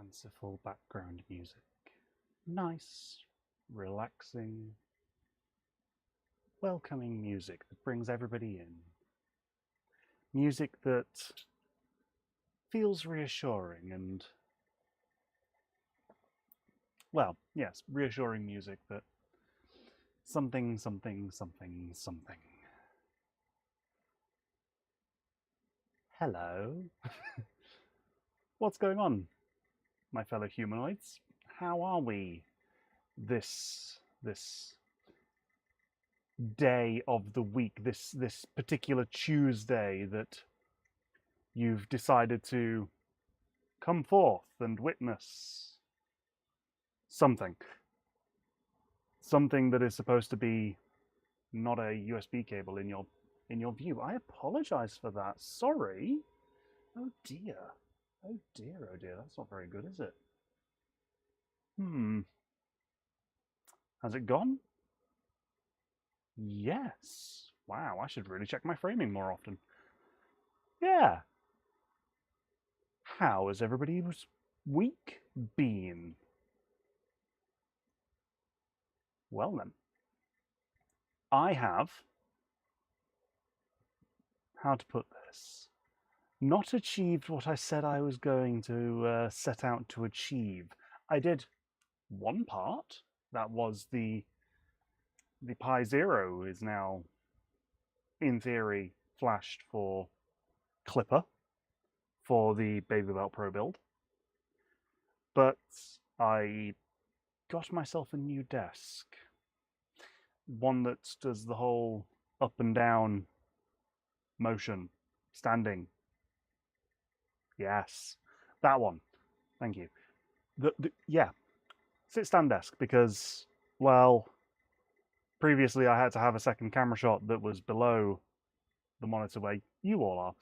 fanciful background music. Nice, relaxing, welcoming music that brings everybody in. Music that feels reassuring and, well, yes, reassuring music that something, something, something, something. Hello. What's going on, my fellow humanoids? How are we this day of the week, this particular Tuesday that you've decided to come forth and witness something that is supposed to be not a USB cable in your view? I apologize for that. Sorry. Oh dear. Oh dear, oh dear. That's not very good, is it? Has it gone? Yes. Wow, I should really check my framing more often. Yeah. How has everybody's week been? Well then. I have, how to put this, not achieved what I said I was going to set out to achieve. I did one part. That was the Pi Zero is now, in theory, flashed for Clipper for the BabyBelt Pro build. But I got myself a new desk. One that does the whole up and down motion, standing. Yes, that one. Thank you. Yeah, sit stand desk, because, well, previously I had to have a second camera shot that was below the monitor where you all are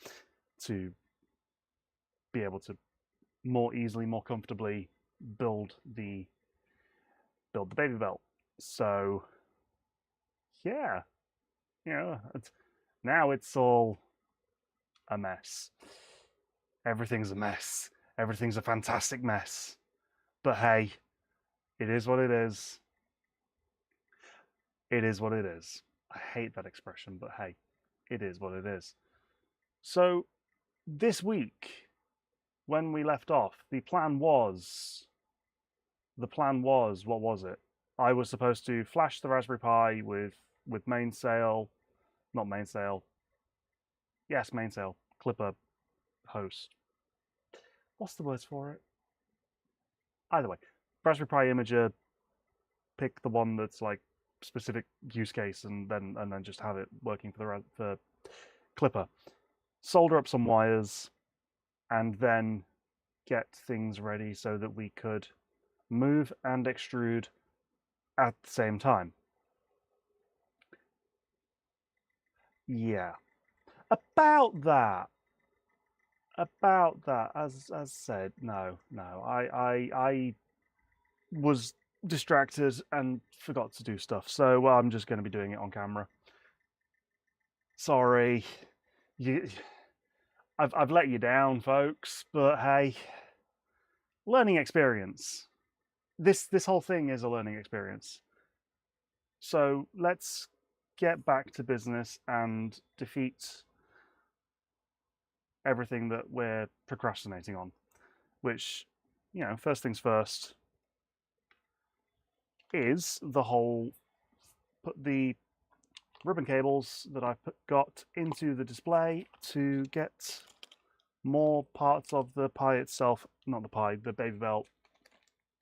to be able to more easily, more comfortably build the BabyBelt. So yeah, now it's all a mess. Everything's a mess. Everything's a fantastic mess. But hey, it is what it is. It is what it is. I hate that expression, but hey, it is what it is. So this week, when we left off, the plan was, what was it? I was supposed to flash the Raspberry Pi with mainsail, not mainsail, yes, mainsail, Clipper host. What's the words for it? Either way, Raspberry Pi imager, pick the one that's like specific use case, and then just have it working for Clipper. Solder up some wires, and then get things ready so that we could move and extrude at the same time. Yeah, about that. As said, no. I was distracted and forgot to do stuff, so I'm just going to be doing it on camera. Sorry, I've let you down, folks, but hey, learning experience. This whole thing is a learning experience. So let's get back to business and defeat everything that we're procrastinating on, which, first things first, is the whole put the ribbon cables that I've got into the display to get more parts of the Pi itself, not the Pi, the BabyBelt,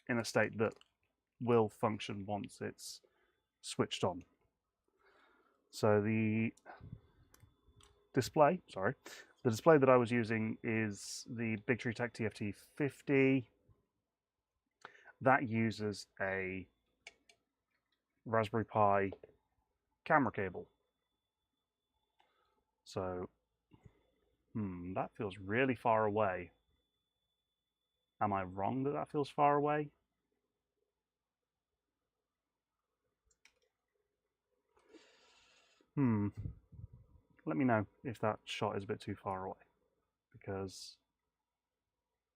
in a state that will function once it's switched on. So the display that I was using is the Bigtree Tech TFT50. That uses a Raspberry Pi camera cable. So, that feels really far away. Am I wrong that feels far away? Let me know if that shot is a bit too far away, because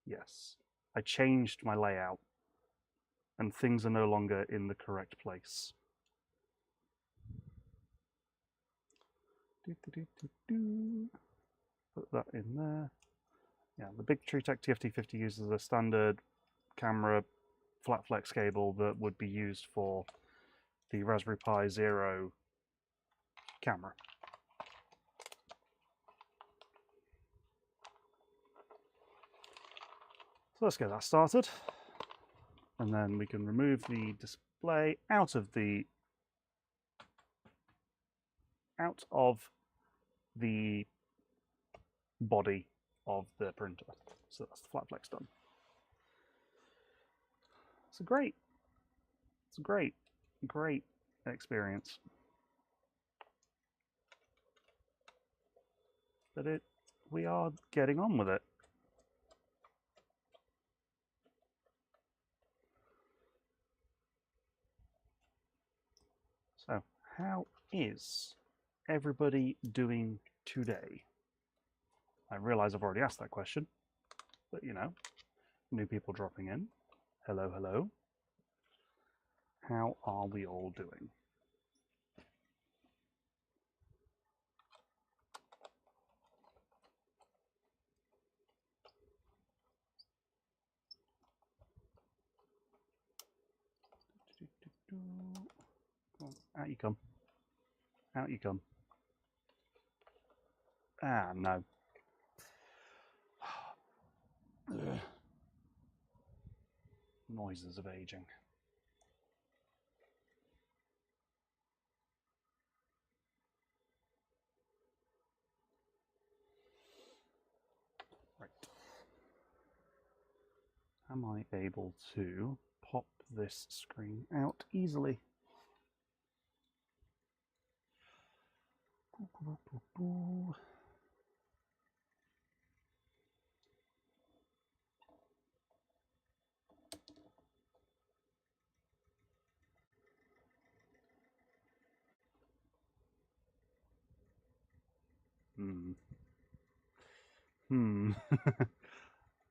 yes. I changed my layout and things are no longer in the correct place. Put that in there. Yeah, the big TrueTech TFT50 uses a standard camera flat flex cable that would be used for the Raspberry Pi Zero camera. So let's get that started. And then we can remove the display out of the body of the printer. So that's the flat flex done. It's a great experience. But we are getting on with it. So, how is everybody doing today? I realize I've already asked that question, but you know, new people dropping in. Hello, hello. How are we all doing? Out you come. Out you come. Ah, no. Noises of aging. Right. Am I able to pop this screen out easily?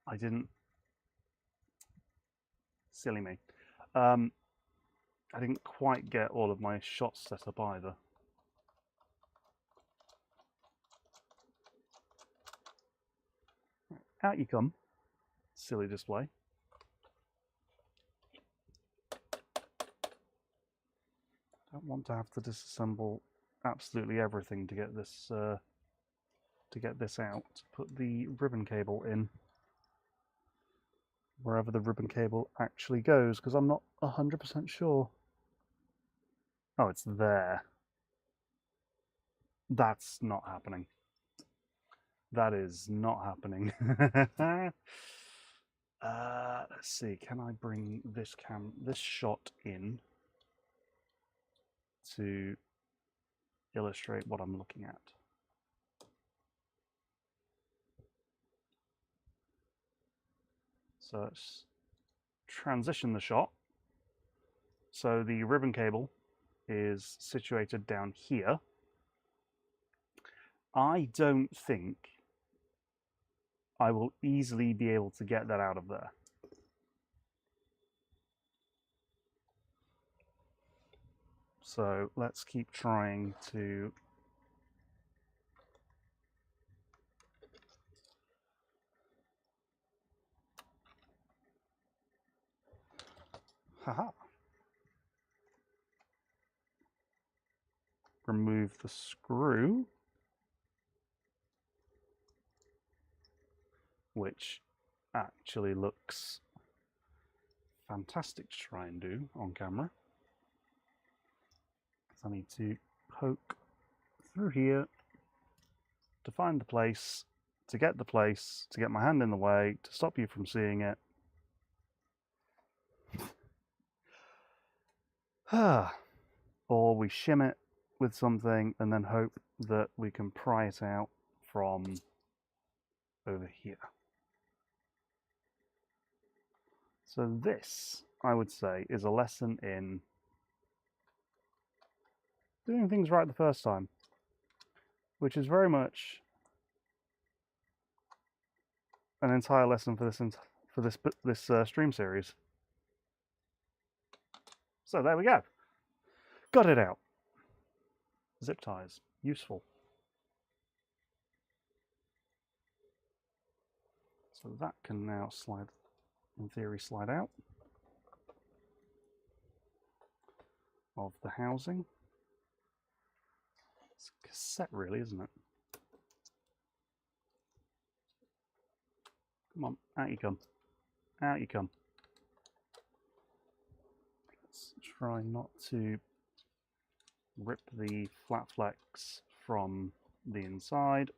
I didn't. Silly me. I didn't quite get all of my shots set up either. Out you come. Silly display. I don't want to have to disassemble absolutely everything to get this out. Put the ribbon cable in wherever the ribbon cable actually goes, because I'm not 100% sure. Oh, it's there. That's not happening. That is not happening. Let's see, can I bring this shot in to illustrate what I'm looking at? So let's transition the shot. So the ribbon cable is situated down here. I don't think I will easily be able to get that out of there. So let's keep trying to remove the screw, which actually looks fantastic to try and do on camera. I need to poke through here to find the place, to get my hand in the way, to stop you from seeing it. Or we shim it with something and then hope that we can pry it out from over here. So this, I would say, is a lesson in doing things right the first time, which is very much an entire lesson for for this stream series. So there we go. Got it out. Zip ties, useful. So that can now slide, in theory, slide out of the housing. It's a cassette, really, isn't it? Come on, out you come. Out you come. Let's try not to rip the flat flex from the inside.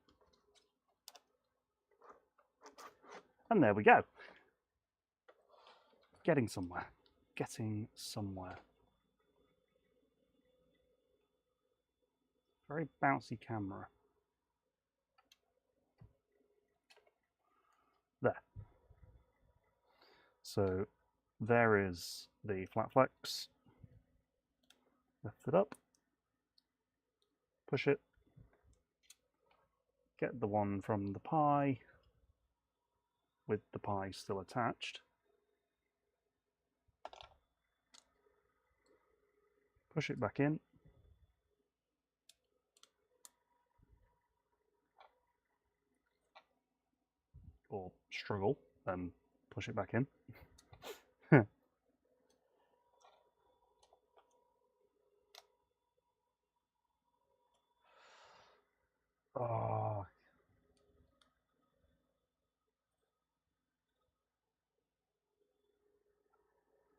And there we go. Getting somewhere. Getting somewhere. Very bouncy camera. There. So there is the flat flex. Lift it up. Push it. Get the one from the Pi with the Pi still attached. Push it back in. Or struggle, then push it back in. Oh.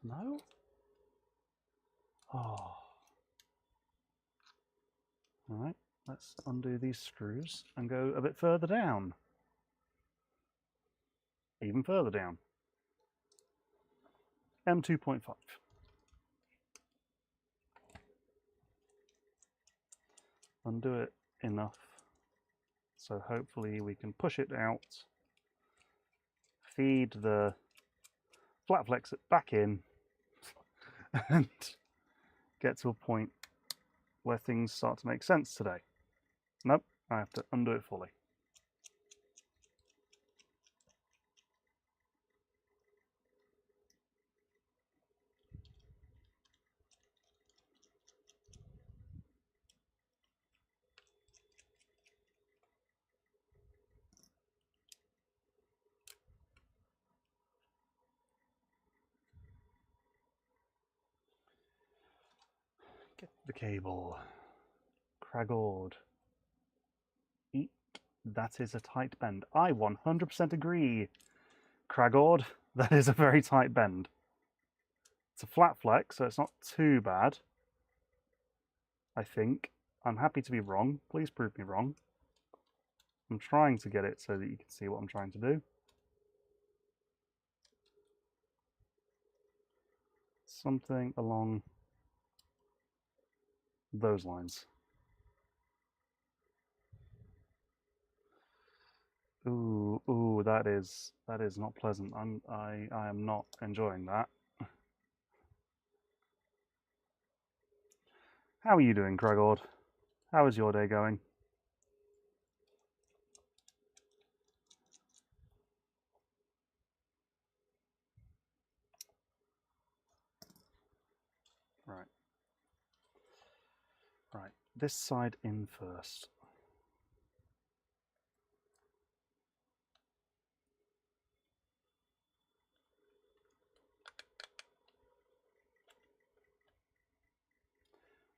No? Oh. Alright, let's undo these screws and go a bit further down. Even further down. M2.5. Undo it enough so hopefully we can push it out, feed the flat flex it back in, and get to a point where things start to make sense today. Nope, I have to undo it fully. Get the cable. Cragord. Eek, that is a tight bend. I 100% agree. Cragord, that is a very tight bend. It's a flat flex, so it's not too bad. I think. I'm happy to be wrong. Please prove me wrong. I'm trying to get it so that you can see what I'm trying to do. Something along those lines. Ooh, that is not pleasant. I am not enjoying that. How are you doing, Cragord? How is your day going? Right. Right. This side in first.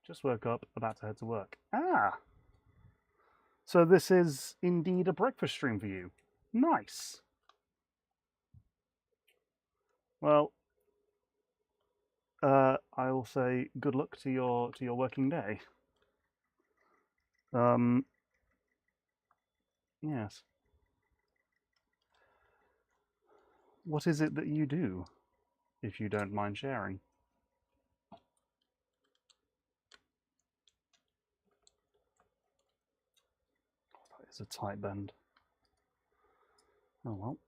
Just woke up, about to head to work. Ah! So this is indeed a breakfast stream for you. Nice. Well, I will say good luck to your working day. Yes. What is it that you do, if you don't mind sharing? That is a tight bend. Oh well.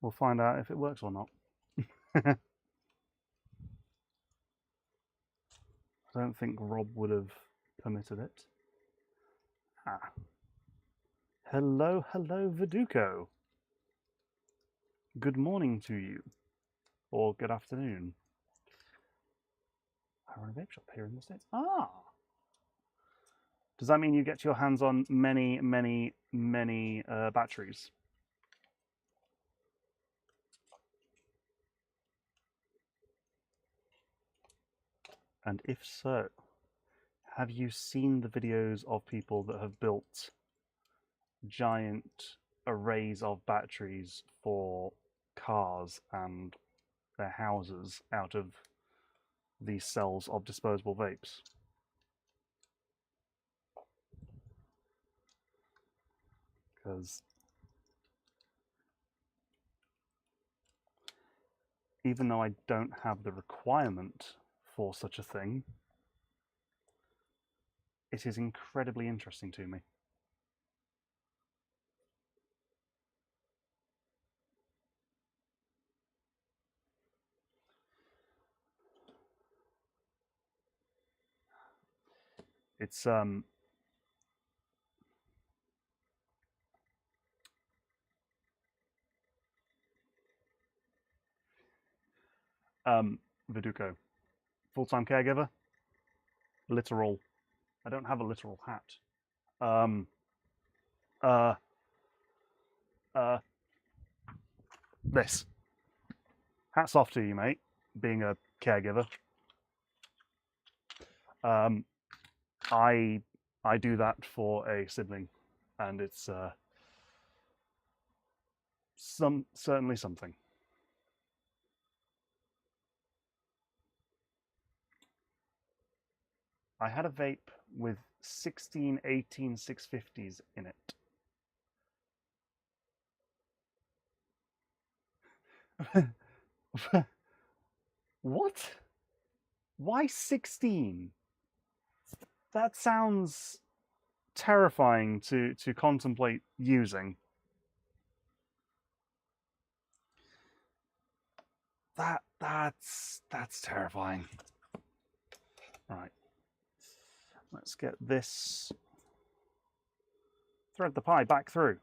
We'll find out if it works or not. I don't think Rob would have permitted it. Ah. Hello, hello, Viduko. good morning to you, or good afternoon. I run a vape shop here in the States. Ah! Does that mean you get your hands on many, many, many batteries? And if so, have you seen the videos of people that have built giant arrays of batteries for cars and their houses out of these cells of disposable vapes? Because even though I don't have the requirement for such a thing, it is incredibly interesting to me. It's Viduko, full-time caregiver, literal. I don't have a literal hat. This. Hats off to you, mate, being a caregiver. I do that for a sibling, and it's certainly something. I had a vape with 16, 18 650s in it. What? Why 16? That sounds terrifying to contemplate using. That's terrifying. Right. Let's get this. Thread the pie back through.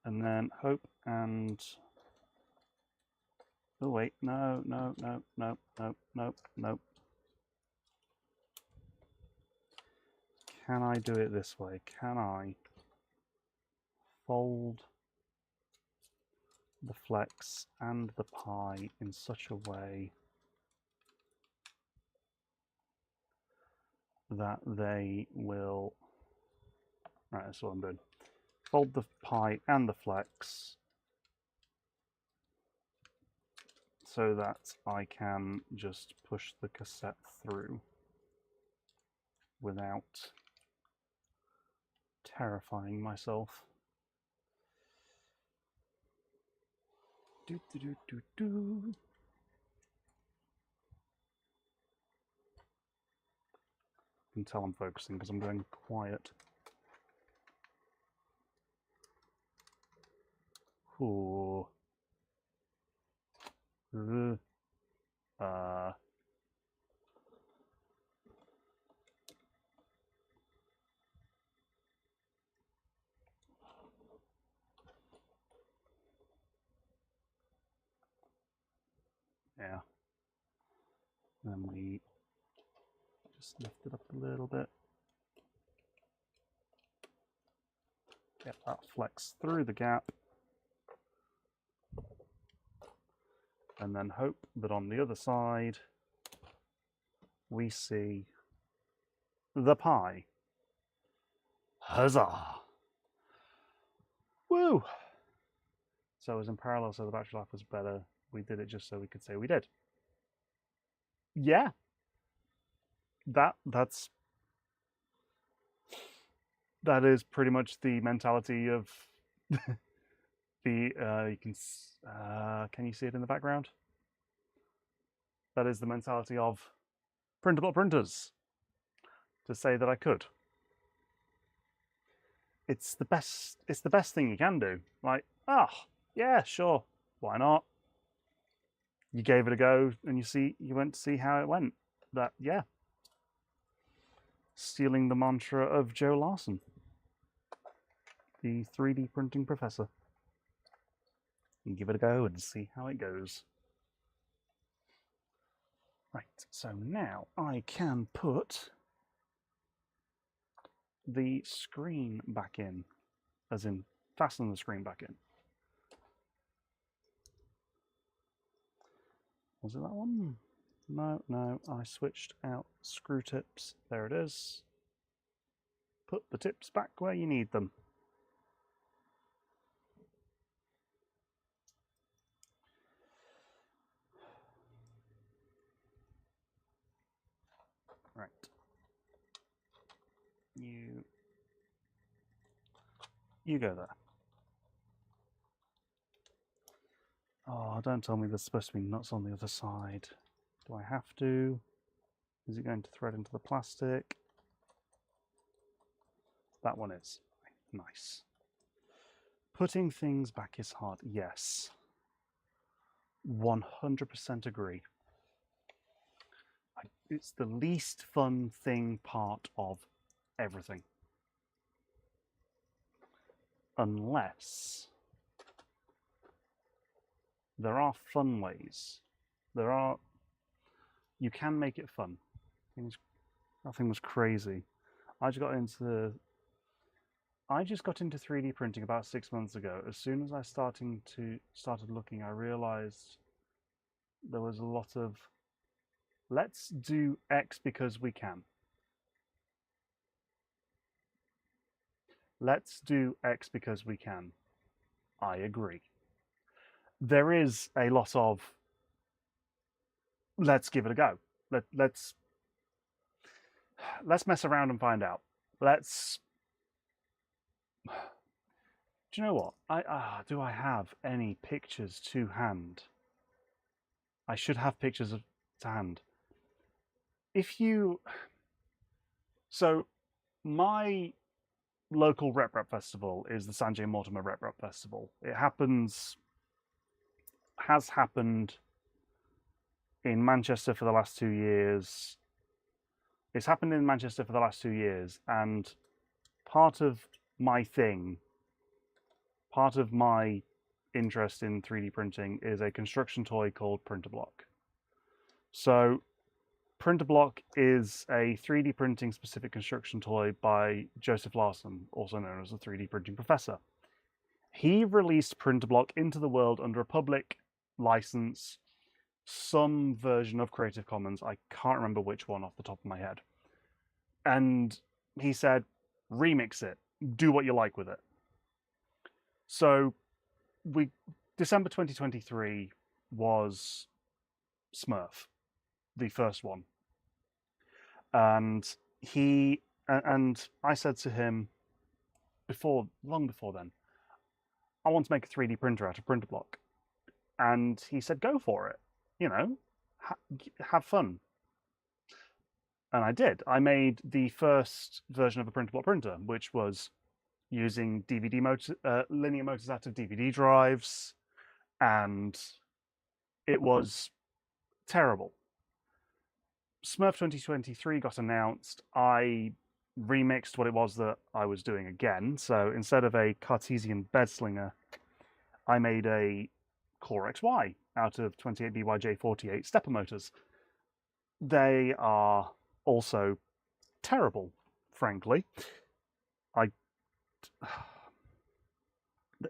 And then hope and. Oh wait, no. Can I do it this way? Can I fold the flex and the pie in such a way that they will. Right, that's what I'm doing. Fold the pie and the flex so that I can just push the cassette through without terrifying myself. Do. You can tell I'm focusing because I'm going quiet. Ooh. Yeah. Then we just lift it up a little bit. Get that flex through the gap. And then hope that on the other side we see the pie. Huzzah! Woo! So it was in parallel, so the battery life was better. We did it just so we could say we did. Yeah. That is pretty much the mentality of the you can you see it in the background? That is the mentality of printable printers, to say that I could. It's the best thing you can do. Like, yeah, sure, why not? You gave it a go and you went to see how it went. That, yeah. Stealing the mantra of Joe Larson. the 3D printing professor. And give it a go and see how it goes. Right, so now I can put the screen back in, as in fasten the screen back in. Was it that one? No, I switched out screw tips. There it is. Put the tips back where you need them. Right. You go there. Oh, don't tell me there's supposed to be nuts on the other side. Do I have to? Is it going to thread into the plastic? That one is. Nice. Putting things back is hard. Yes. 100% agree. It's the least fun thing part of everything. Unless there are fun ways. You can make it fun. Nothing was crazy. I just got into 3D printing about 6 months ago. As soon as I started looking, I realized there was a lot of let's do X because we can. Let's do X because we can. I agree. There is a lot of let's give it a go. Let's mess around and find out. Do you know what? Do I have any pictures to hand? I should have pictures to hand. So my local Rep Festival is the Sanjay Mortimer Rep Festival. It has happened in Manchester for the last 2 years. It's happened in Manchester for the last 2 years, and part of my interest in 3D printing is a construction toy called Printerblock. So Printerblock is a 3D printing specific construction toy by Joseph Larson, also known as the 3D printing professor. He released Printerblock into the world under a public license, some version of Creative Commons. I can't remember which one off the top of my head. And he said, remix it, do what you like with it. So December 2023 was Smurf, the first one. And I said to him long before then, I want to make a 3D printer out of Printerblock. And he said, go for it, have fun. And I did. I made the first version of a Printerblock printer, which was using linear motors out of DVD drives, and it was terrible. Smurf 2023 got announced. I remixed what it was that I was doing again. So instead of a Cartesian bed slinger, I made a Core XY out of 28BYJ48 stepper motors. They are also terrible, frankly.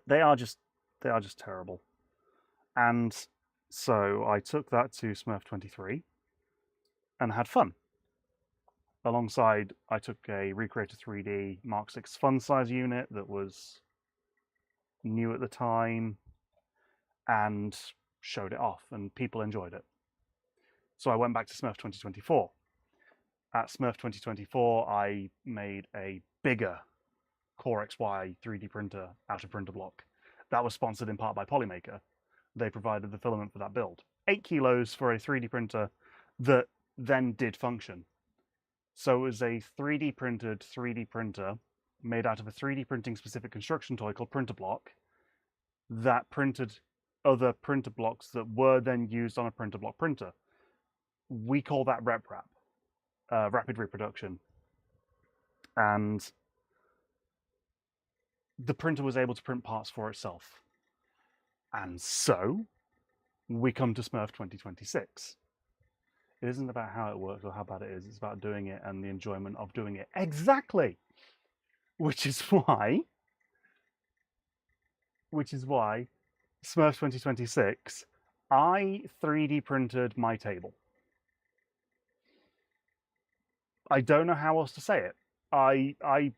They are just terrible. And so I took that to Smurf 23 and had fun. Alongside, I took a Recreator 3D Mark 6 fun size unit that was new at the time and showed it off, and people enjoyed it. So I went back to Smurf 2024. At Smurf 2024, I made a bigger Core XY 3D printer out of Printerblock. That was sponsored in part by Polymaker. They provided the filament for that build. 8 kilos for a 3D printer that then did function. So it was a 3D printed 3D printer made out of a 3D printing specific construction toy called Printerblock that printed other printer blocks that were then used on a Printerblock printer. We call that RepRap, rapid reproduction. And the printer was able to print parts for itself. And so we come to Smurf 2026. It isn't about how it works or how bad it is. It's about doing it and the enjoyment of doing it. Exactly. Which is why Smurf 2026, I 3D printed my table. I don't know how else to say it. I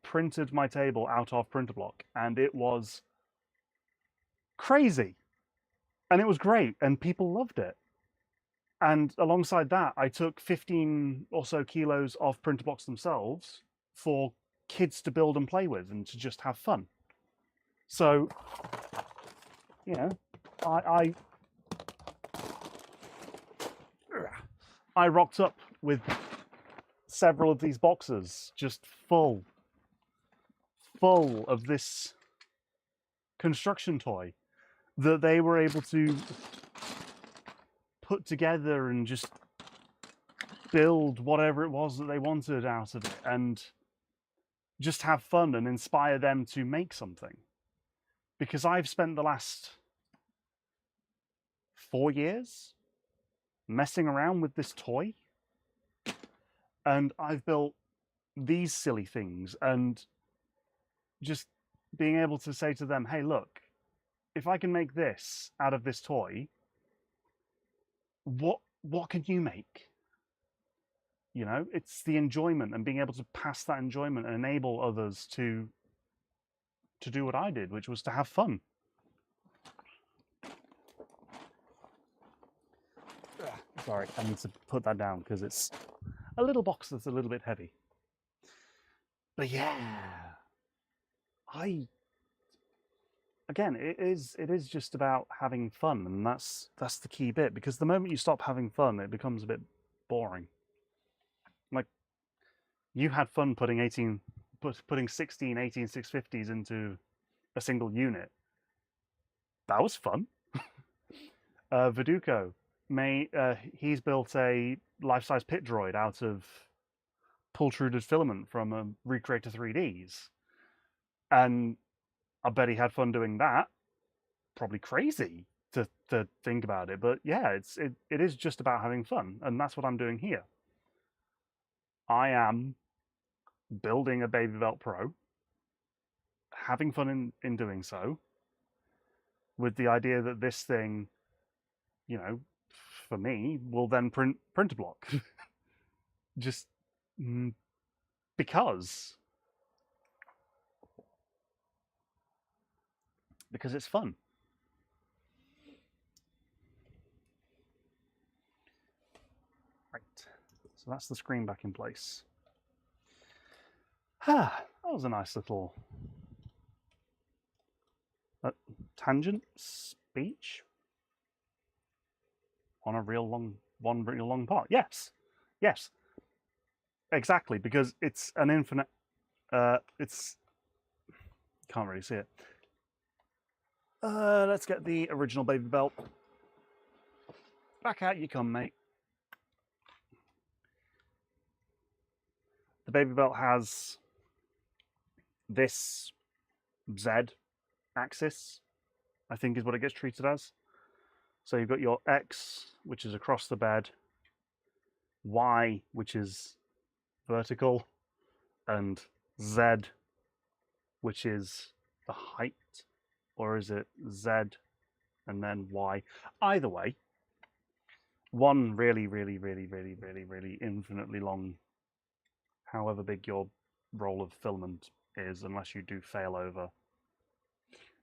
printed my table out of printer block, and it was crazy. And it was great, and people loved it. And alongside that, I took 15 or so kilos of printer blocks themselves for kids to build and play with and to just have fun. So, you know, I rocked up with several of these boxes just full of this construction toy that they were able to put together and just build whatever it was that they wanted out of it and just have fun and inspire them to make something. Because I've spent the last 4 years messing around with this toy, and I've built these silly things, and just being able to say to them, hey, look, if I can make this out of this toy, what can you make? You know, it's the enjoyment and being able to pass that enjoyment and enable others to do what I did, which was to have fun. Sorry, I need to put that down because it's a little box that's a little bit heavy. But yeah, again, it is just about having fun, and that's the key bit, because the moment you stop having fun, it becomes a bit boring. Like, you had fun putting 16 650s into a single unit. That was fun. Viduko, he's built a life-size pit droid out of pultruded filament from Recreator 3Ds, and I bet he had fun doing that. Probably crazy to think about it, but yeah, it is just about having fun, and that's what I'm doing here. I am building a BabyBelt Pro, having fun in doing so, with the idea that this thing, you know, for me, will then print a block. Just because it's fun. Right, so that's the screen back in place. That was a nice little tangent speech on one real long part. Yes, exactly, because it's an infinite. It's can't really see it. Let's get the original BabyBelt. Back out you come, mate. The BabyBelt has this Z axis, I think is what it gets treated as. So you've got your X, which is across the bed, Y, which is vertical, and Z, which is the height, or is it Z and then Y? Either way, one really infinitely long, however big your roll of filament is, unless you do fail over,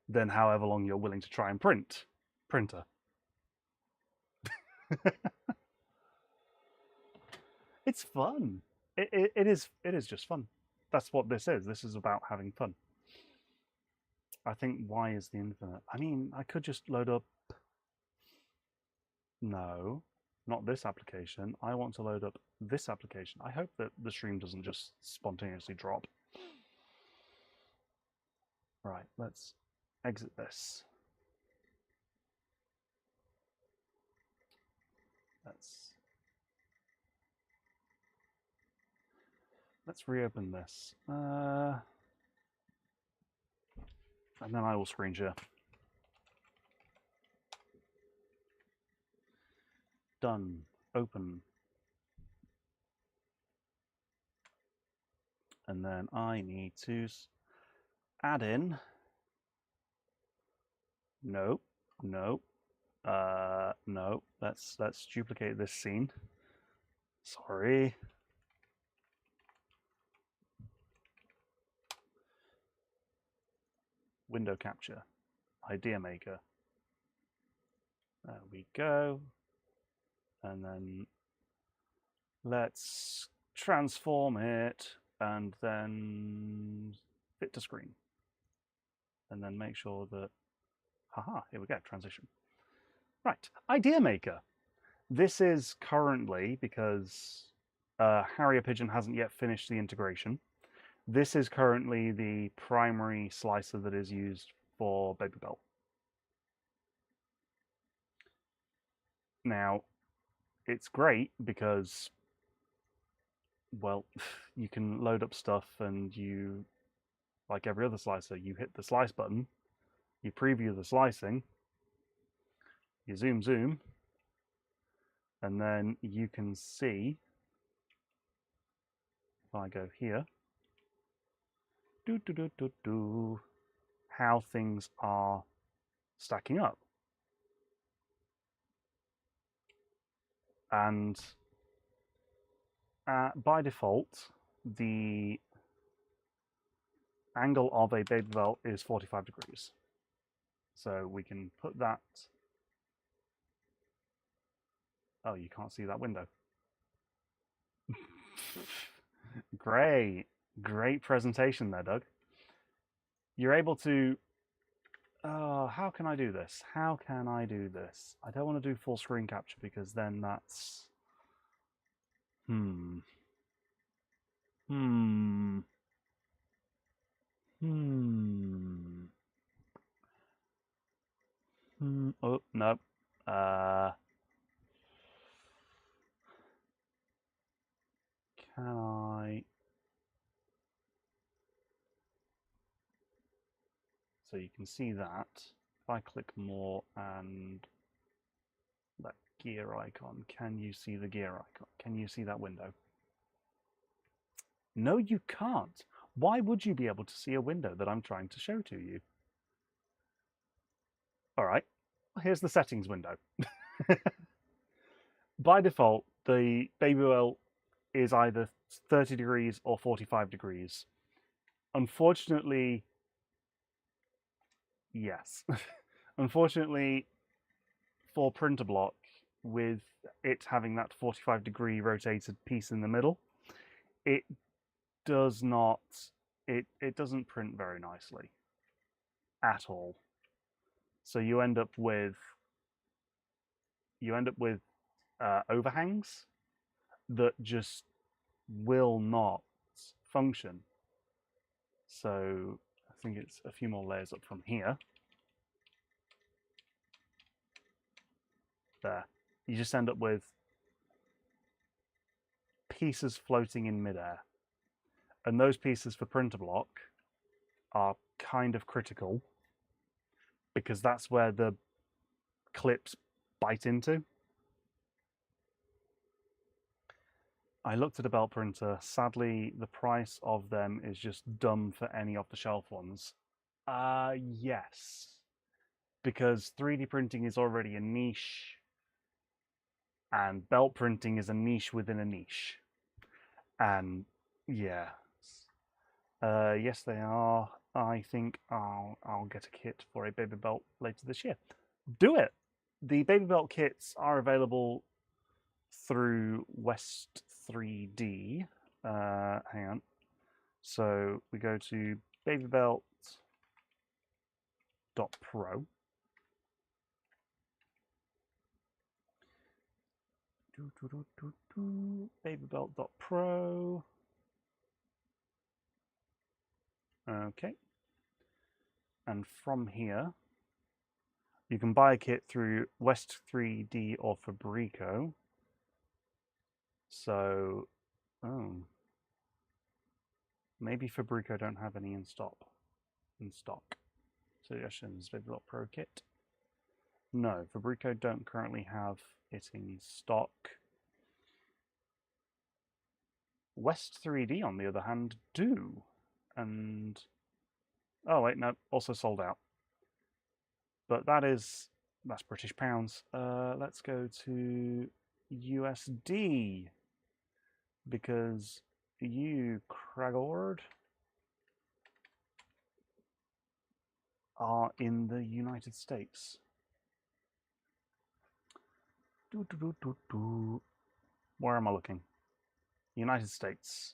then however long you're willing to try and printer. It's fun. It is just fun. That's what this is. This is about having fun. I think Y is the infinite. I mean, I could just load up. No, not this application. I want to load up this application. I hope that the stream doesn't just spontaneously drop. Right, let's exit this. Let's reopen this. And then I will screen share. Done. Open. And then I need to add in. No. No. No. Let's duplicate this scene. Sorry. Window capture. Idea maker. There we go. And then let's transform it and then fit to screen. And then make sure that, haha, here we go, transition. Right, Idea Maker. This is currently, because Harrier Pigeon hasn't yet finished the integration, this is currently the primary slicer that is used for BabyBelt. Now, it's great because, well, you can load up stuff and you, like every other slicer, you hit the slice button, you preview the slicing, you zoom, and then you can see, if I go here, how things are stacking up. And by default, the angle of a BabyBelt is 45 degrees. So we can put that. Oh, you can't see that window. Great presentation there, Doug. You're able to. Oh, how can I do this? How can I do this? I don't want to do full screen capture because then that's. Oh, no. Can I? So you can see that. If I click more and that gear icon, can you see the gear icon? Can you see that window? No, you can't. Why would you be able to see a window that I'm trying to show to you? All right, here's the settings window. By default, the BabyBelt is either 30 degrees or 45 degrees. Unfortunately, yes. Unfortunately, for printer block, with it having that 45-degree rotated piece in the middle, it does not, it doesn't print very nicely at all. So you end up with overhangs that just will not function. So I think it's a few more layers up from here. There. You just end up with pieces floating in midair. And those pieces for printer block are kind of critical because that's where the clips bite into. I looked at a belt printer. Sadly, the price of them is just dumb for any off-the-shelf ones. Yes. Because 3D printing is already a niche, and belt printing is a niche within a niche. And yeah. Yes, they are. I think I'll get a kit for a BabyBelt later this year. Do it! The BabyBelt kits are available through West 3D. Hang on. So we go to BabyBelt.pro. BabyBelt.pro. Okay. And from here, you can buy a kit through West 3D or Fabrico. So, maybe Fabrico don't have any in stock. Suggestions, BabyBelt Pro Kit. No, Fabrico don't currently have it in stock. West 3D, on the other hand, do. And oh wait, no, also sold out. But that's British pounds. Let's go to USD because you, Cragord, are in the United States. Where am I looking? United States.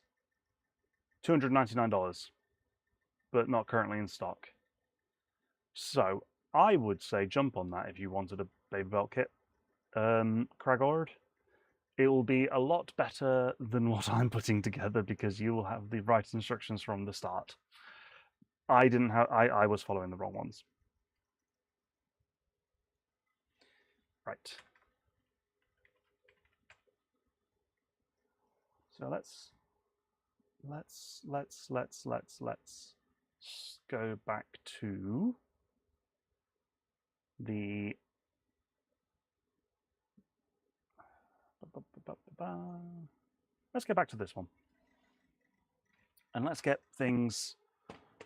$299, but not currently in stock. So I would say jump on that if you wanted a BabyBelt kit. Cragord, it will be a lot better than what I'm putting together because you will have the right instructions from the start. I didn't have. I was following the wrong ones. Right. So let's go back to the let's go back to this one. And let's get things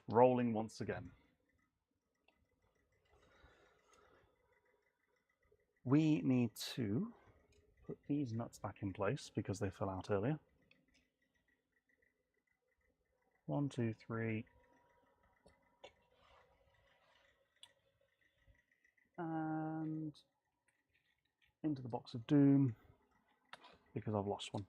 rolling once again. We need to put these nuts back in place because they fell out earlier. 1, 2, 3. And into the box of doom because I've lost one.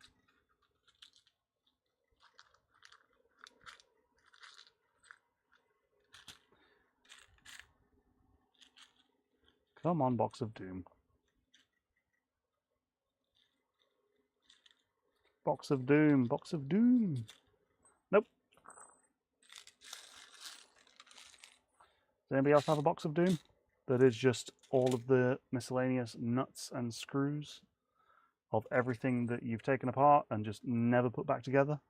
Come on, box of doom. Box of doom, box of doom. Nope. Does anybody else have a box of doom? That is just all of the miscellaneous nuts and screws of everything that you've taken apart and just never put back together.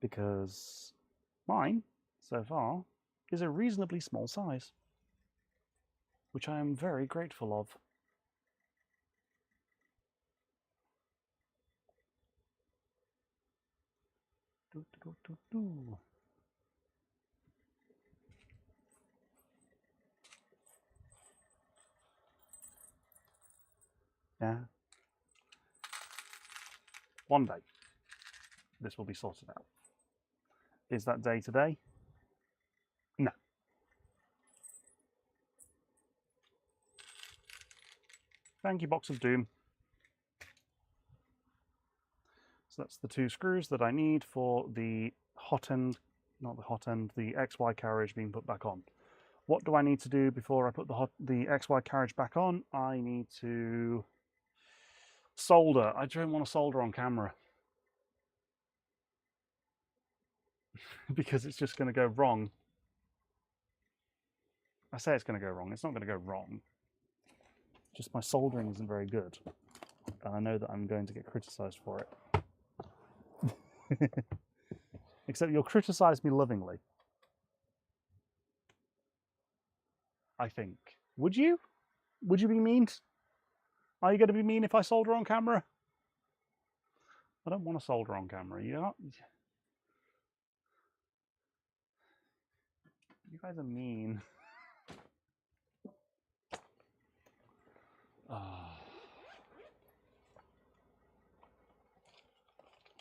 Because mine, so far, is a reasonably small size, which I am very grateful of. Yeah. One day, this will be sorted out. Is that day today? No. Thank you, box of doom. So that's the 2 screws that I need for the hot end, not the hot end, the XY carriage being put back on. What do I need to do before I put the XY carriage back on? I need to solder. I don't want to solder on camera because it's just going to go wrong. I say it's going to go wrong. It's not going to go wrong. Just my soldering isn't very good. And I know that I'm going to get criticized for it. Except you'll criticize me lovingly. I think. Would you? Would you be mean? Are you going to be mean if I solder on camera? I don't want to solder on camera. You guys are mean.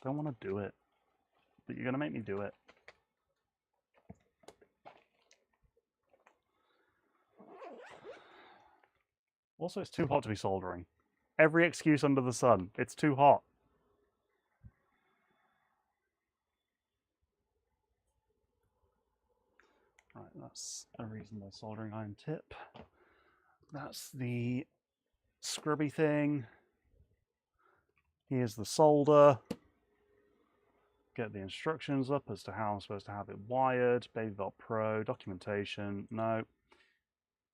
Don't want to do it. But you're going to make me do it. Also, it's too hot to be soldering. Every excuse under the sun. It's too hot. Right, that's a reasonable soldering iron tip. That's the scrubby thing. Here's the solder. Get the instructions up as to how I'm supposed to have it wired. BabyBelt Pro, documentation, no.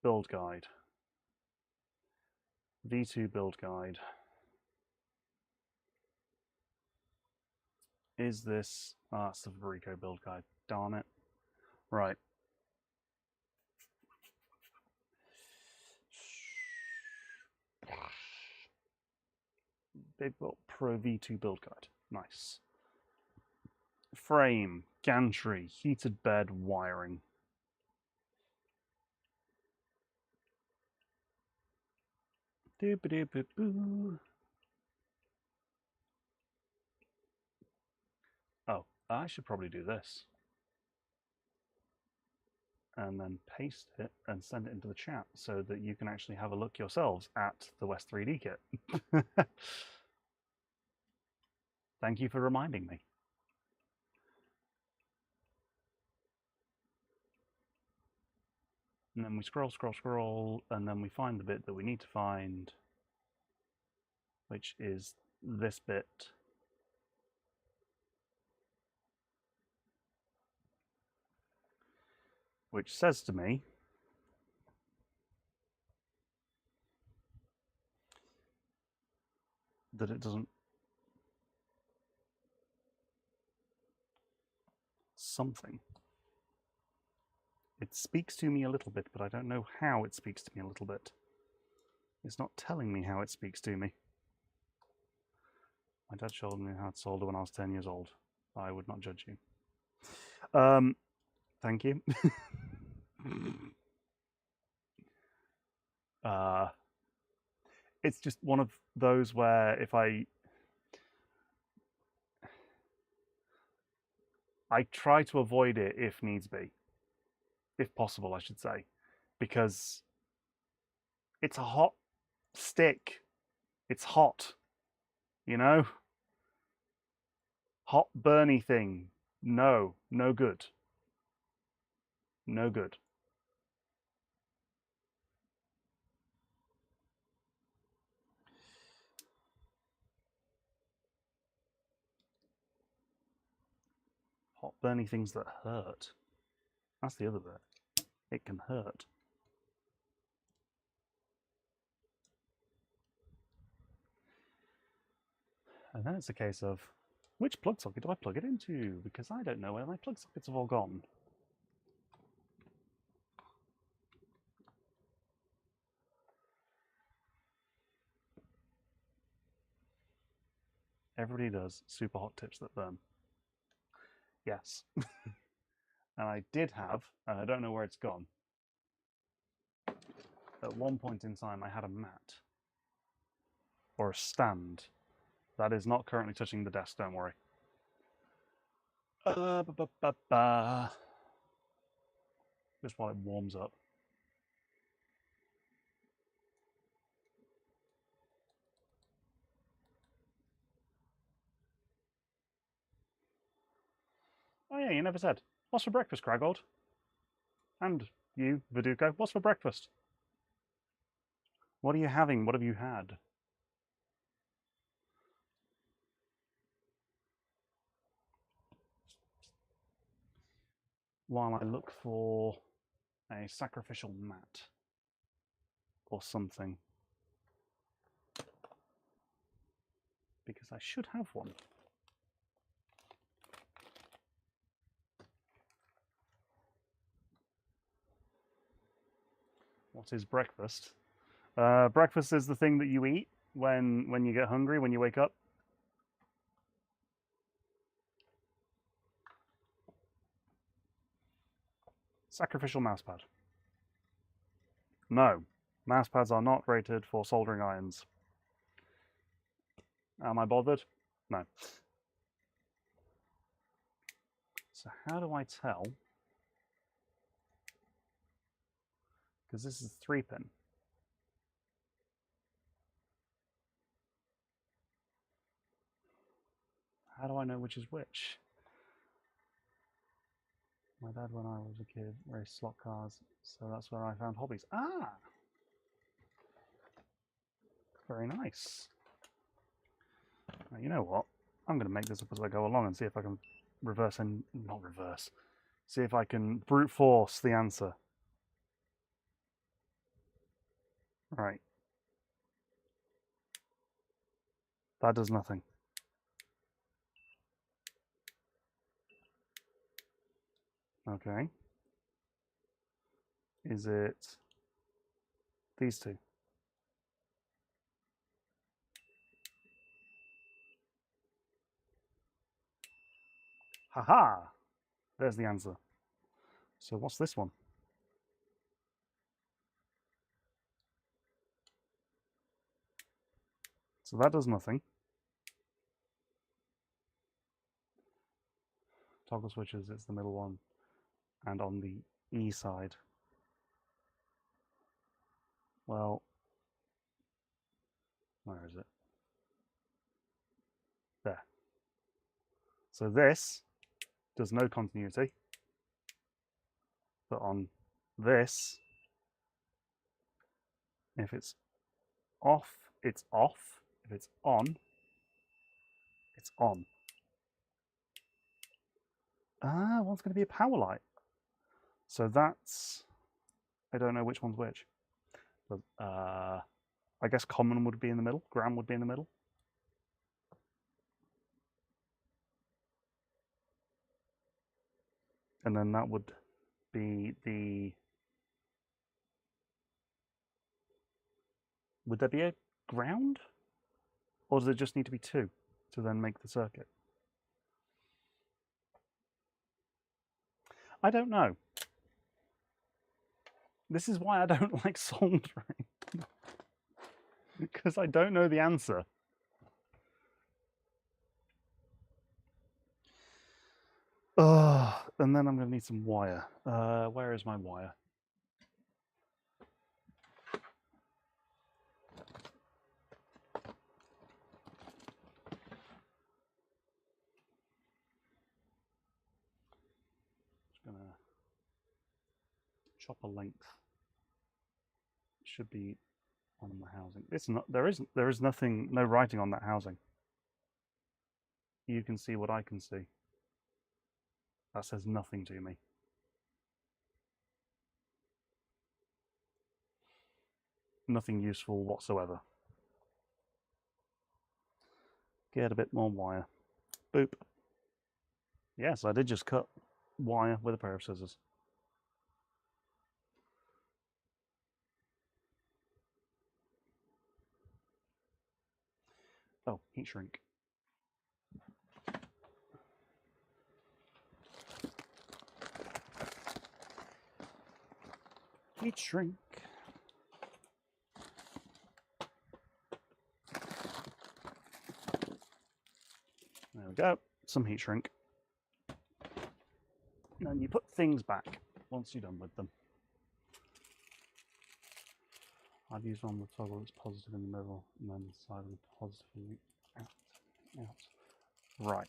Build guide. V2 build guide. Is this... Ah, it's the Verico build guide. Darn it. Right. BabyBelt Pro V2 build guide. Nice. Frame, gantry, heated bed, wiring. Doop-a-doop-a-boo. Oh, I should probably do this. And then paste it and send it into the chat so that you can actually have a look yourselves at the West 3D kit. Thank you for reminding me. And then we scroll, scroll, scroll, and then we find the bit that we need to find, which is this bit. Which says to me that it doesn't... something. It speaks to me a little bit, but I don't know how it speaks to me a little bit. It's not telling me how it speaks to me. My dad showed me how to solder when I was 10 years old. I would not judge you. Thank you. It's just one of those where if I try to avoid it if needs be. If possible, I should say. Because it's a hot stick. It's hot. You know? Hot burny thing. No. No good. No good. Hot burny things that hurt. That's the other bit. It can hurt. And then it's a case of, which plug socket do I plug it into? Because I don't know where my plug sockets have all gone. Everybody does super hot tips that burn. Yes. And I did have, and I don't know where it's gone. At one point in time, I had a mat. Or a stand. That is not currently touching the desk, don't worry. Just while it warms up. Oh yeah, you never said. What's for breakfast, Craggold? And you, Viduko, what's for breakfast? What are you having? What have you had? While I look for a sacrificial mat or something. Because I should have one. What is breakfast? Breakfast is the thing that you eat when you get hungry, when you wake up. Sacrificial mousepad. No, mousepads are not rated for soldering irons. Am I bothered? No. So how do I tell? Because this is 3-pin. How do I know which is which? My dad, when I was a kid, raced slot cars, so that's where I found hobbies. Ah! Very nice. Now, you know what? I'm going to make this up as I go along and see if I can reverse and... not reverse. See if I can brute force the answer. Right. That does nothing. Okay. Is it these two? Haha! There's the answer. So what's this one? So that does nothing. Toggle switches, it's the middle one. And on the E side. Well, where is it? There. So this does no continuity. But on this, if it's off, it's off. If it's on, it's on. Ah, one's going to be a power light. So that's, I don't know which one's which. But I guess common would be in the middle. Gram would be in the middle. And then that would be the... Would there be a ground? Or does it just need to be two to then make the circuit? I don't know. This is why I don't like soldering. Because I don't know the answer. And then I'm going to need some wire. Where is my wire? Just going to chop a length. It should be on the housing. It's not. There is nothing. No writing on that housing. You can see what I can see. That says nothing to me. Nothing useful whatsoever. Get a bit more wire. Boop. Yes, I did just cut wire with a pair of scissors. Oh, heat shrink. Heat shrink. There we go. Some heat shrink. And then you put things back once you're done with them. I've used on the toggle that's positive in the middle and then the side of the positive out. Right.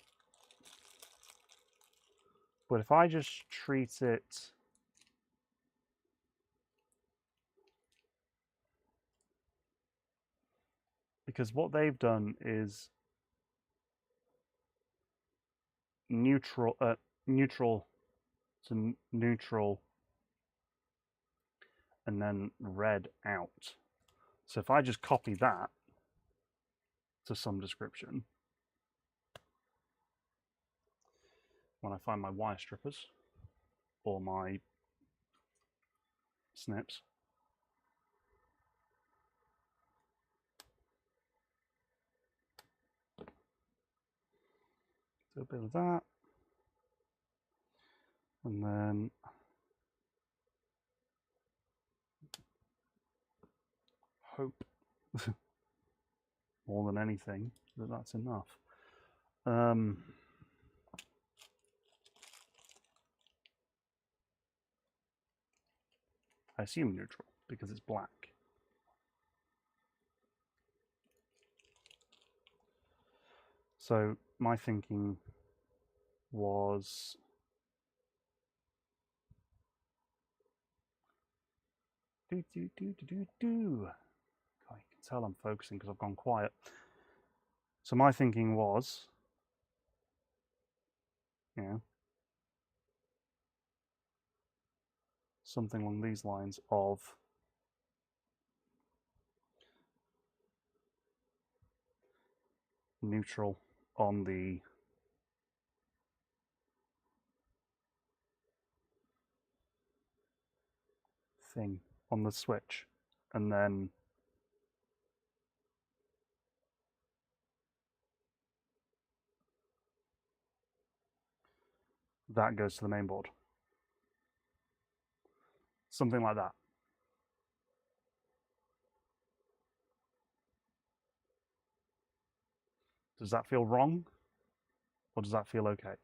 But if I just treat it because what they've done is neutral to neutral and then red out. So if I just copy that to some description, when I find my wire strippers or my snips, do a bit of that, and then hope more than anything that that's enough. I assume neutral because it's black. So my thinking was God, you can tell I'm focusing because I've gone quiet. So my thinking was, you know, something along these lines of neutral on the thing on the switch, and then that goes to the main board. Something like that. Does that feel wrong? Or does that feel okay?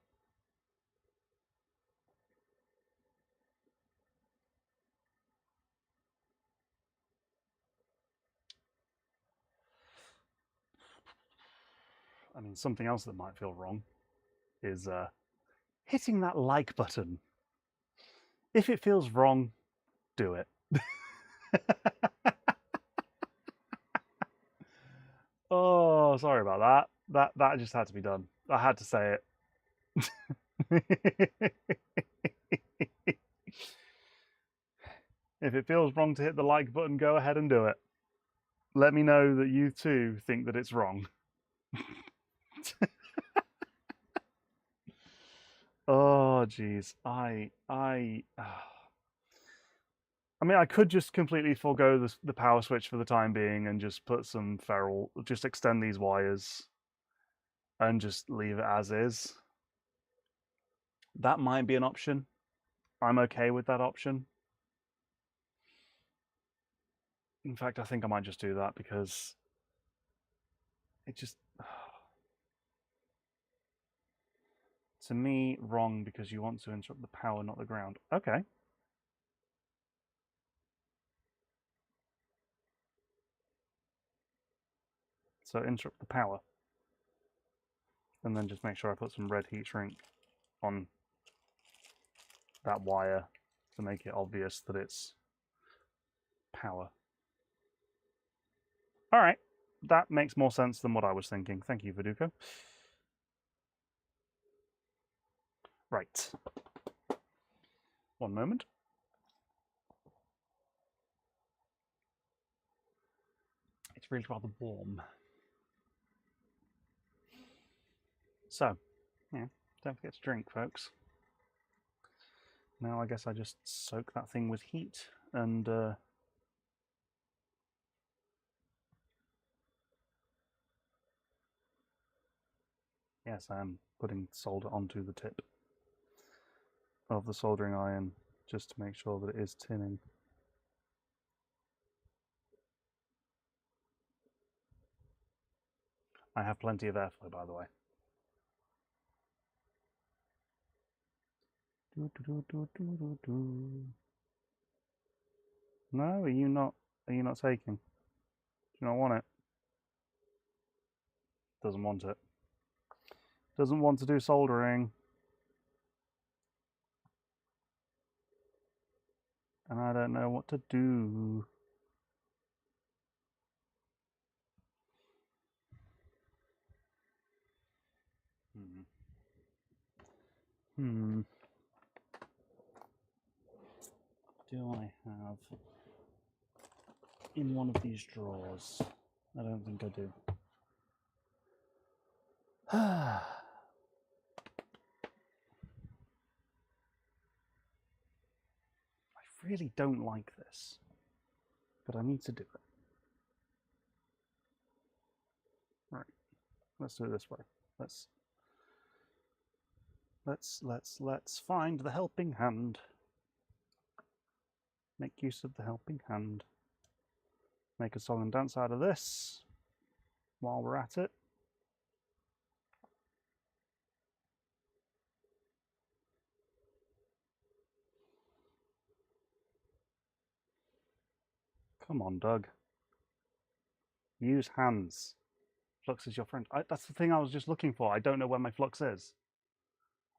I mean, something else that might feel wrong is hitting that like button. If it feels wrong, do it. Oh, sorry about that. That just had to be done. I had to say it. If it feels wrong to hit the like button, go ahead and do it. Let me know that you too think that it's wrong. Oh, geez. I mean, I could just completely forego the power switch for the time being and just put some ferrule, just extend these wires and just leave it as is. That might be an option. I'm okay with that option. In fact, I think I might just do that because it just, to me, wrong because you want to interrupt the power, not the ground. Okay. So interrupt the power. And then just make sure I put some red heat shrink on that wire to make it obvious that it's power. All right, that makes more sense than what I was thinking. Thank you, Viduko. Right. One moment. It's really rather warm. So, yeah, don't forget to drink, folks. Now I guess I just soak that thing with heat and yes, I am putting solder onto the tip of the soldering iron just to make sure that it is tinning. I have plenty of airflow, by the way. No, are you not taking? Do you not want it? Doesn't want it. Doesn't want to do soldering. And I don't know what to do. Do I have in one of these drawers? I don't think I do. I really don't like this, but I need to do it. Right, let's do it this way. Let's find the helping hand. Make use of the helping hand. Make a song and dance out of this while we're at it. Come on, Doug. Use hands. Flux is your friend. That's the thing I was just looking for. I don't know where my flux is.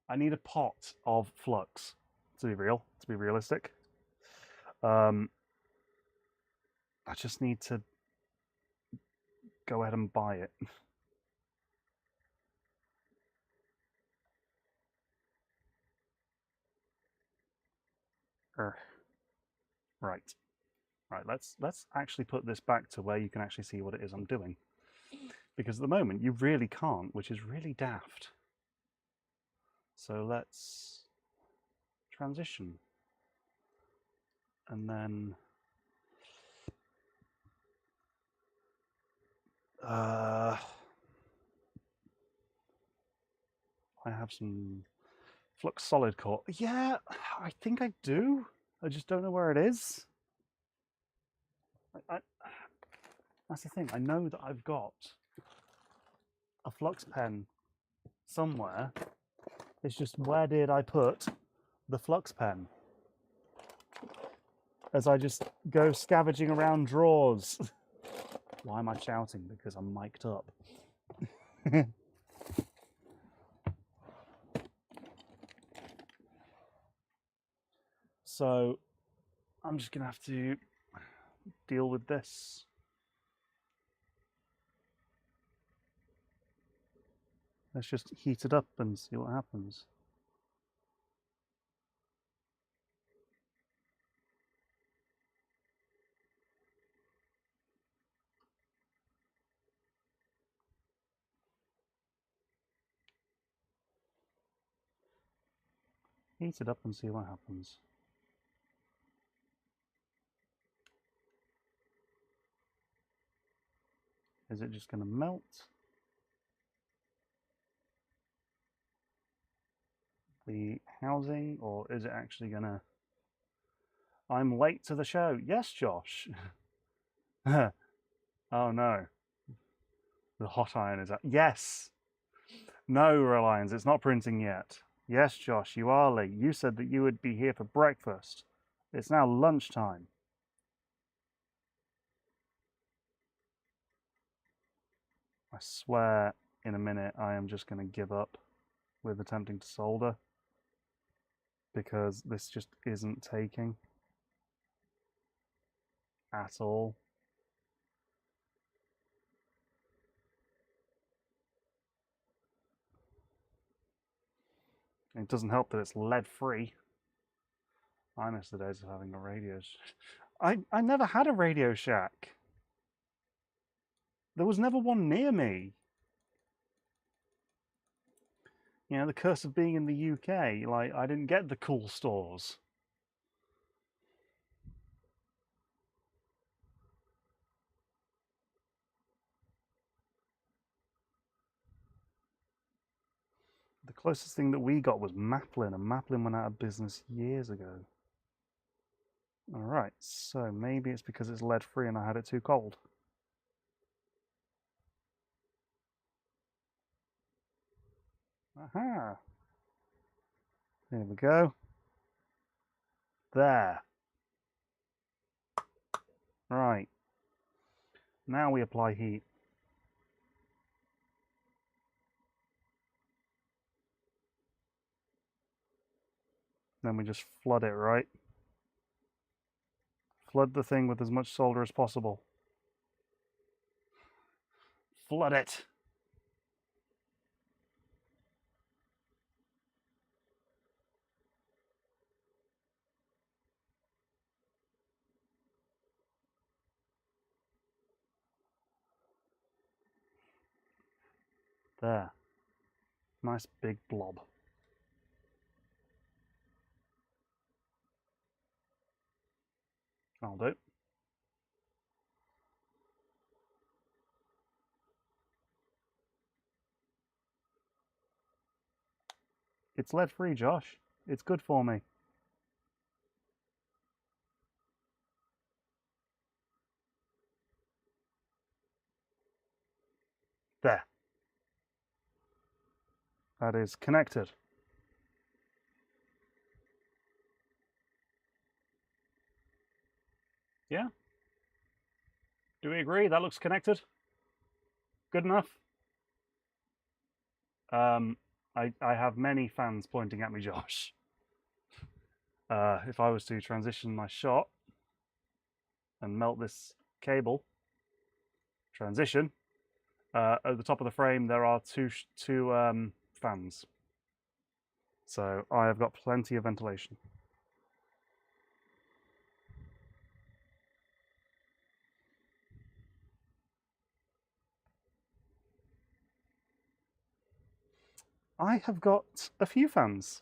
I need a pot of flux to be realistic. I just need to go ahead and buy it. Right, let's actually put this back to where you can actually see what it is I'm doing. Because at the moment you really can't, which is really daft. So let's transition. And then I have some flux solid core. Yeah, I think I do. I just don't know where it is. That's the thing. I know that I've got a flux pen somewhere. It's just, where did I put the flux pen? As I just go scavenging around drawers. Why am I shouting? Because I'm mic'd up. So I'm just gonna have to deal with this. Let's just heat it up and see what happens. Heat it up and see what happens. Is it just going to melt? The housing, or is it actually going to... I'm late to the show. Yes, Josh. Oh no. The hot iron is out. Yes. No, Reliance, it's not printing yet. Yes, Josh, you are late. You said that you would be here for breakfast. It's now lunchtime. I swear in a minute I am just going to give up with attempting to solder, because this just isn't taking at all. It doesn't help that it's lead free. I miss the days of having a Radio Shack. I never had a Radio Shack. There was never one near me. You know, the curse of being in the UK, like, I didn't get the cool stores. The closest thing that we got was Maplin, and Maplin went out of business years ago. Alright, so maybe it's because it's lead free and I had it too cold. Aha! There we go. There. Right. Now we apply heat. Then we just flood it, right? Flood the thing with as much solder as possible. Flood it! There. Nice big blob. I'll do. It's lead free, Josh. It's good for me. There. That is connected. Yeah? Do we agree? That looks connected? Good enough? I have many fans pointing at me, Josh. If I was to transition my shot and melt this cable, transition, at the top of the frame there are two fans. So I have got plenty of ventilation. I have got a few fans.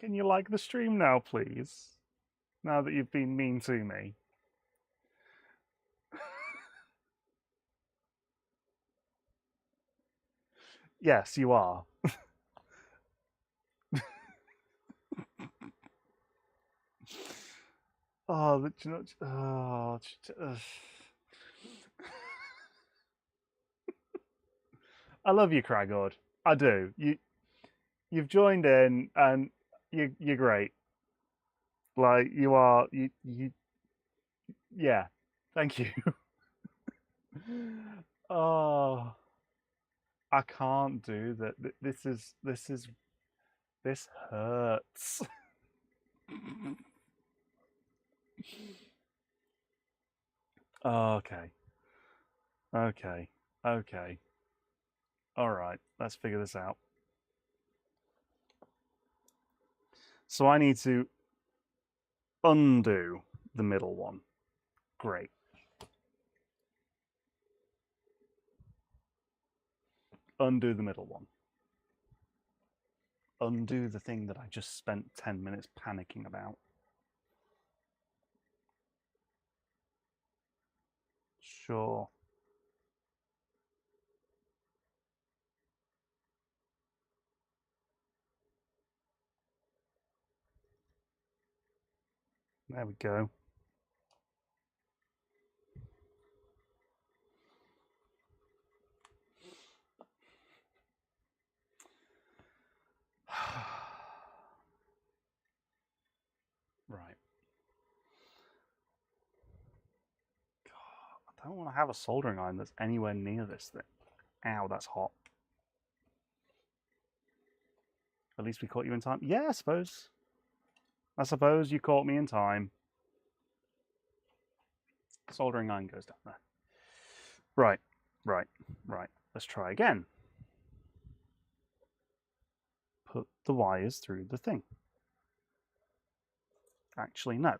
Can you like the stream now, please? Now that you've been mean to me. Yes, you are. Oh, but you know, I love you, Cragord. I do. You've joined in, and you're great. Like you are. Yeah. Thank you. Oh, I can't do that. This hurts. Okay. Okay. Okay. All right. Let's figure this out. So I need to undo the middle one. Great. Undo the middle one. Undo the thing that I just spent 10 minutes panicking about. Sure. There we go. Right. God, I don't want to have a soldering iron that's anywhere near this thing. Ow, that's hot. At least we caught you in time. Yeah, I suppose. I suppose you caught me in time. Soldering iron goes down there. Right, right, right. Let's try again. Put the wires through the thing. Actually, no.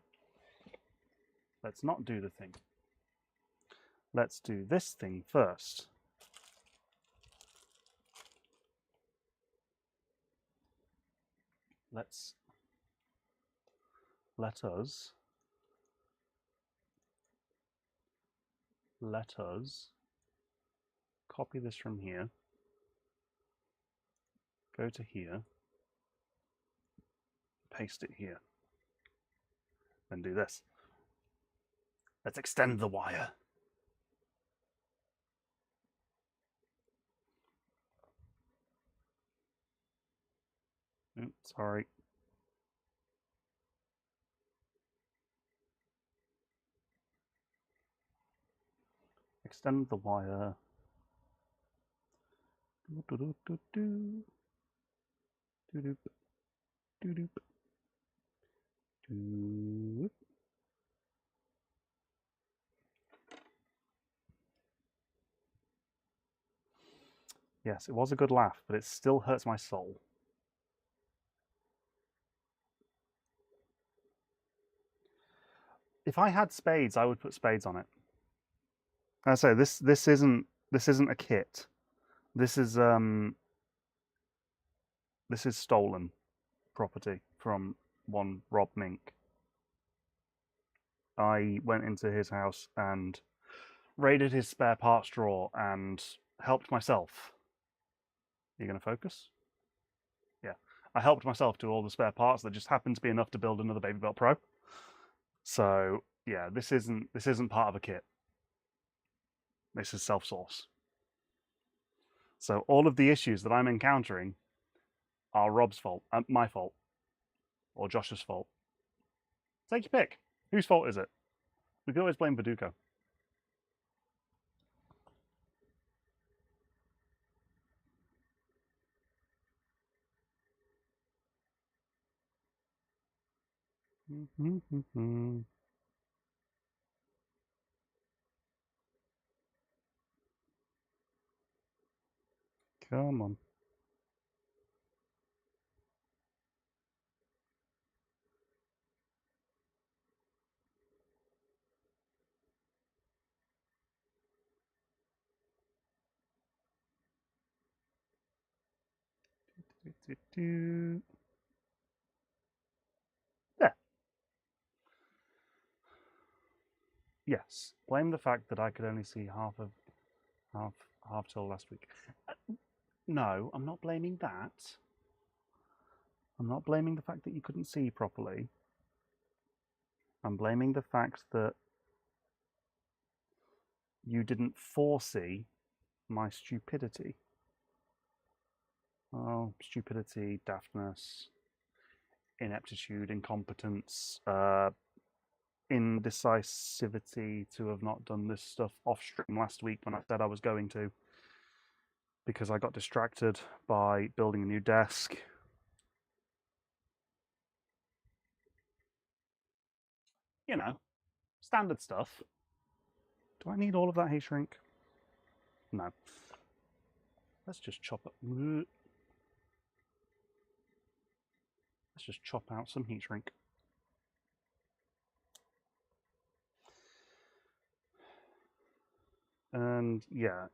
Let's not do the thing. Let's do this thing first. Let us copy this from here, go to here, paste it here, then do this. Let's extend the wire. Oops, sorry. Extend the wire. Yes, it was a good laugh, but it still hurts my soul. If I had spades, I would put spades on it. I say this isn't a kit. This is stolen property from one Rob Mink. I went into his house and raided his spare parts drawer and helped myself. Are you going to focus? Yeah. I helped myself to all the spare parts that just happened to be enough to build another BabyBelt Pro. So yeah, this isn't part of a kit. This is self-source. So all of the issues that I'm encountering are Rob's fault, my fault, or Josh's fault. Take your pick. Whose fault is it? We could always blame Viduko. Come on. Yes, blame the fact that I could only see half till last week. No, I'm not blaming that. I'm not blaming the fact that you couldn't see properly. I'm blaming the fact that you didn't foresee my stupidity. Oh, stupidity, daftness, ineptitude, incompetence, indecisivity to have not done this stuff off stream last week when I said I was going to, because I got distracted by building a new desk. You know, standard stuff. Do I need all of that heat shrink? No. Let's just chop it. Let's just chop out some heat shrink. And yeah,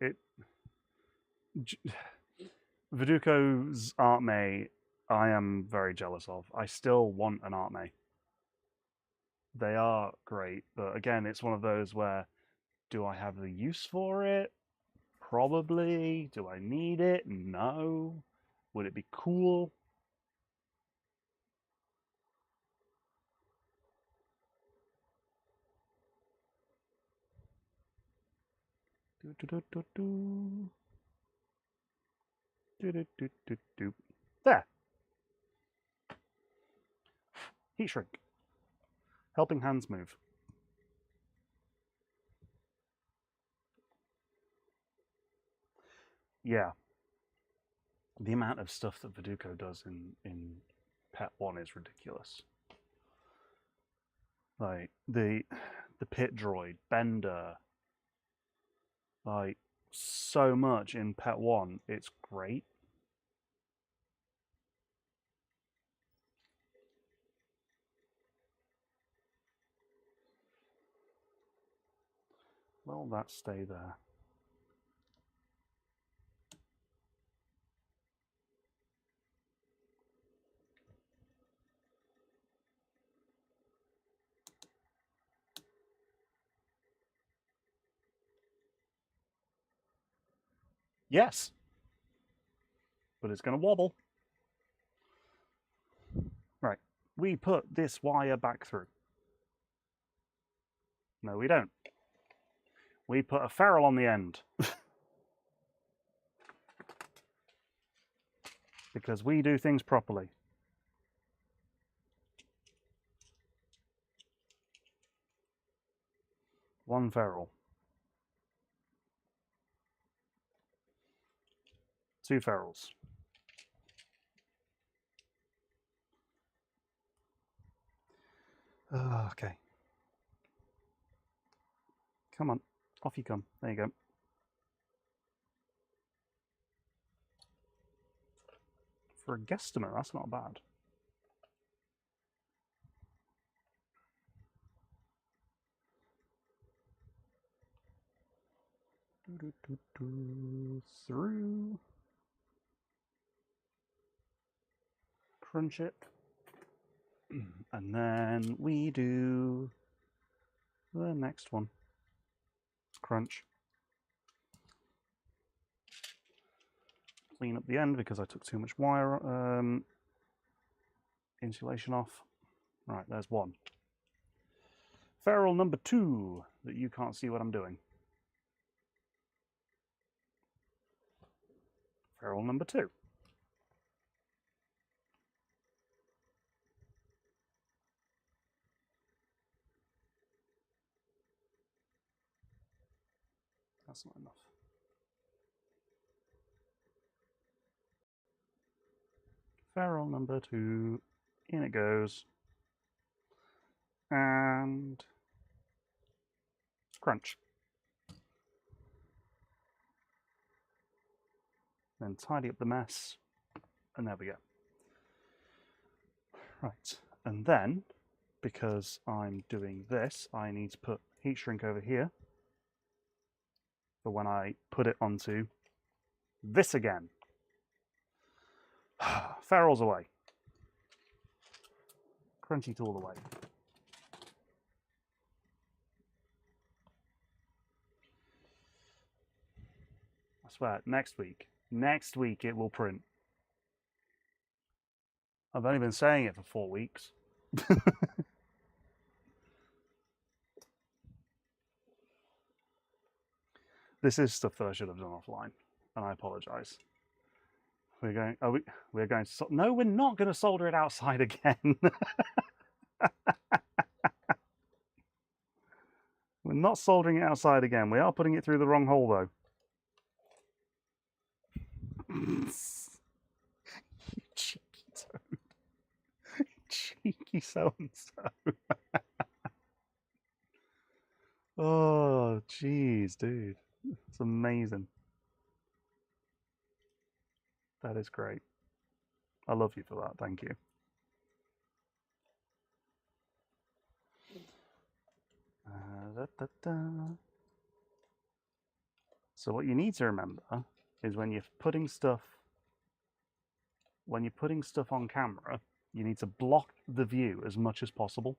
Viduko's Art May, I am very jealous of. I still want an Art May. They are great, but again, it's one of those where, do I have the use for it? Probably. Do I need it? No. Would it be cool? There. Heat shrink. Helping hands move. Yeah. The amount of stuff that Viduko does in Pet 1 is ridiculous. Like the pit droid, Bender, like so much in Pet 1, it's great. Well, that stay there. Yes. But it's going to wobble. Right. We put this wire back through. No, we don't. We put a ferrule on the end. Because we do things properly. One ferrule. 2 ferrules. Okay. Come on. Off you come. There you go. For a guesstimate, that's not bad. Through. Crunch it. And then we do the next one. Crunch. Clean up the end because I took too much wire insulation off. Right, there's one. Ferrule number 2 that you can't see what I'm doing. Ferrule number 2. That's not enough. Ferrule number 2. In it goes. And crunch. Then tidy up the mess. And there we go. Right. And then, because I'm doing this, I need to put heat shrink over here for when I put it onto this again. Ferrules away. Crunchy tool away. swear, next week it will print. I've only been saying it for 4 weeks. This is stuff that I should have done offline, and I apologize. We're going. We're going to. No, we're not going to solder it outside again. We're not soldering it outside again. We are putting it through the wrong hole, though. You cheeky toad. Cheeky so-and-so. Oh, jeez, dude. It's amazing. That is great. I love you for that. Thank you. So what you need to remember is when you're putting stuff on camera, you need to block the view as much as possible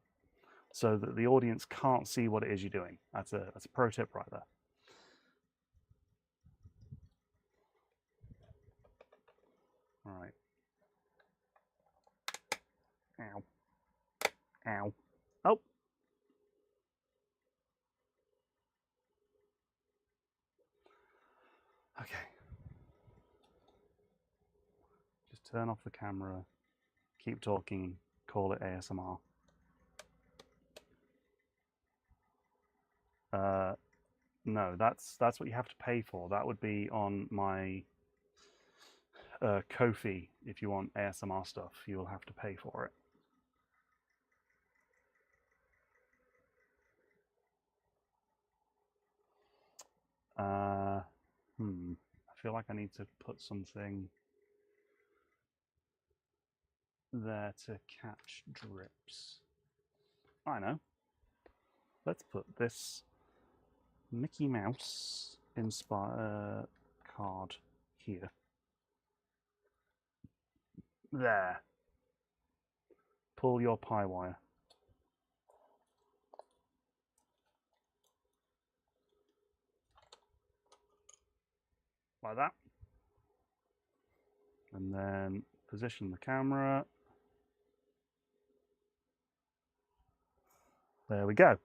so that the audience can't see what it is you're doing. That's a pro tip right there. All right. Ow. Ow. Oh. Okay. Just turn off the camera, keep talking, call it ASMR. No, that's what you have to pay for. That would be on my Ko-fi. If you want ASMR stuff, you'll have to pay for it. I feel like I need to put something there to catch drips. I know. Let's put this Mickey Mouse inspire card here. There. Pull your pie wire. Like that. And then position the camera. There we go.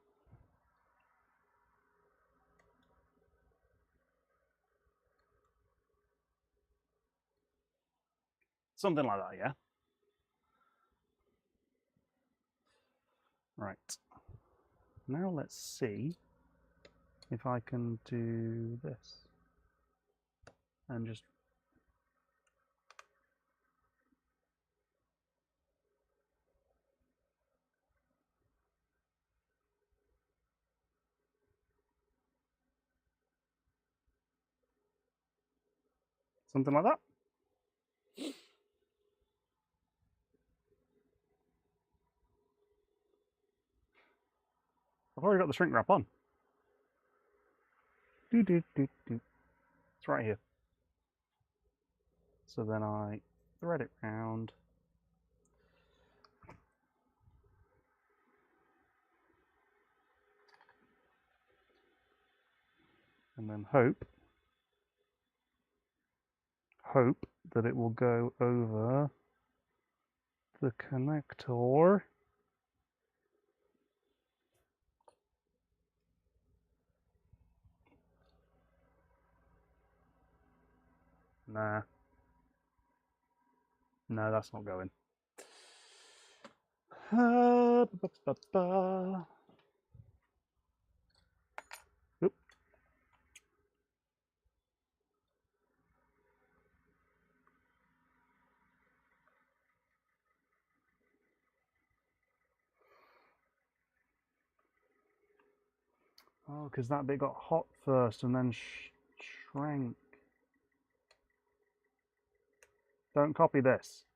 Something like that, yeah? Right. Now let's see if I can do this. And just something like that. I've already got the shrink wrap on. It's right here. So then I thread it round. And then hope that it will go over the connector. Nah. No, that's not going. Oop. Oh, because that bit got hot first and then shrank. Don't copy this.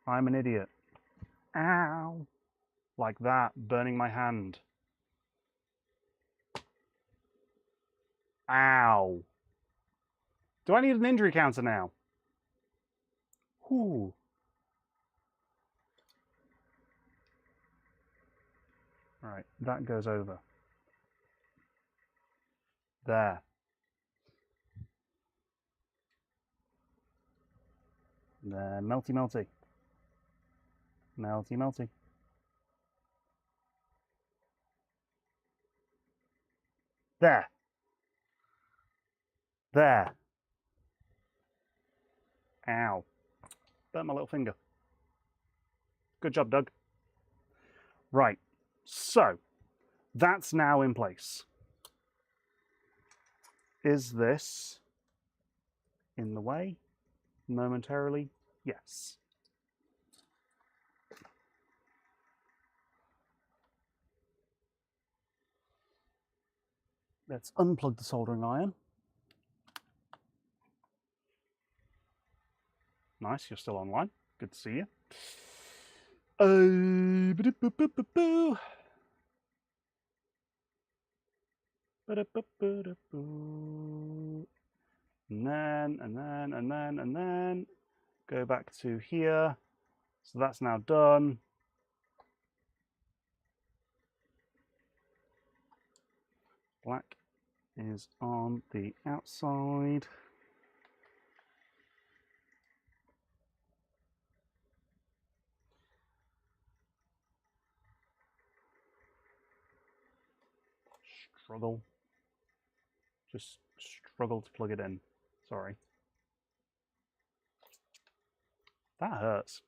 I'm an idiot. Ow. Like that, burning my hand. Ow. Do I need an injury counter now? Ooh. All right, that goes over. There. There, melty, melty. Melty, melty. There. There. Ow. Burnt my little finger. Good job, Doug. Right. So, that's now in place. Is this in the way? Momentarily? Yes. Let's unplug the soldering iron. Nice, you're still online. Good to see you. And then go back to here. So that's now done. Black is on the outside. Struggle. Just struggle to plug it in. Sorry. That hurts.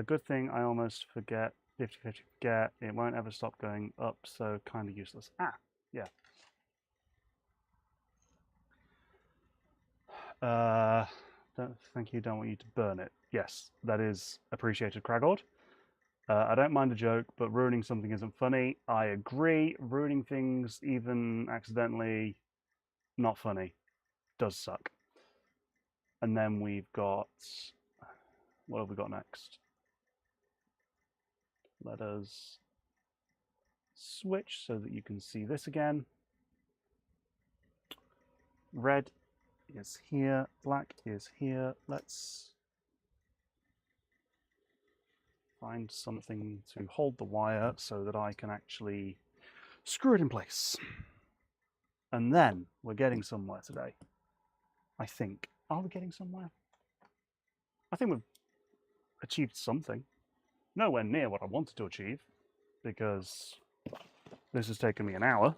Good thing I almost forget. 50-50 forget. It won't ever stop going up, so kind of useless. Ah, yeah. Thank you. Don't want you to burn it. Yes, that is appreciated, Kragord. I don't mind a joke, but ruining something isn't funny. I agree. Ruining things, even accidentally, not funny. Does suck. And then we've got... What have we got next? Let us switch so that you can see this again. Red is here. Black is here. Let's find something to hold the wire so that I can actually screw it in place. And then we're getting somewhere today. I think. Are we getting somewhere? I think we've achieved something. Nowhere near what I wanted to achieve, because this has taken me an hour.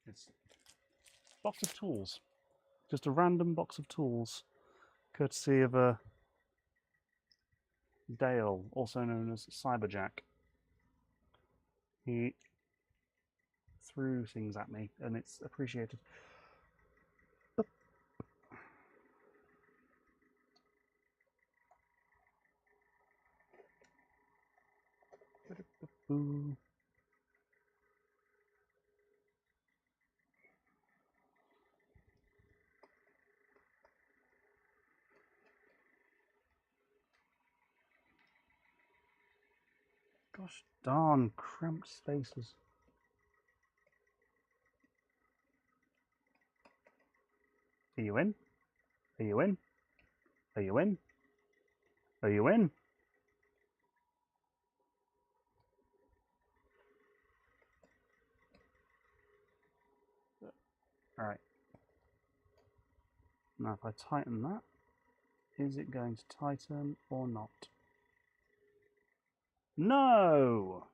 It's a box of tools. Just a random box of tools, courtesy of a Dale, also known as Cyberjack. He threw things at me, and it's appreciated. Gosh darn, cramped spaces. Are you in? Are you in? Are you in? Are you in? All right. Now if I tighten that, is it going to tighten or not? No!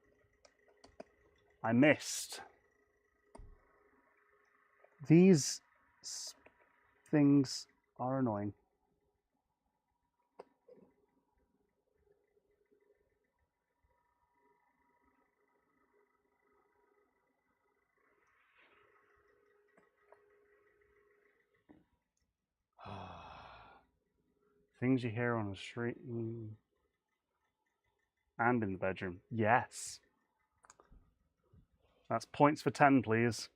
I missed. These things are annoying. Things you hear on the street and in the bedroom. Yes. That's points for 10, please.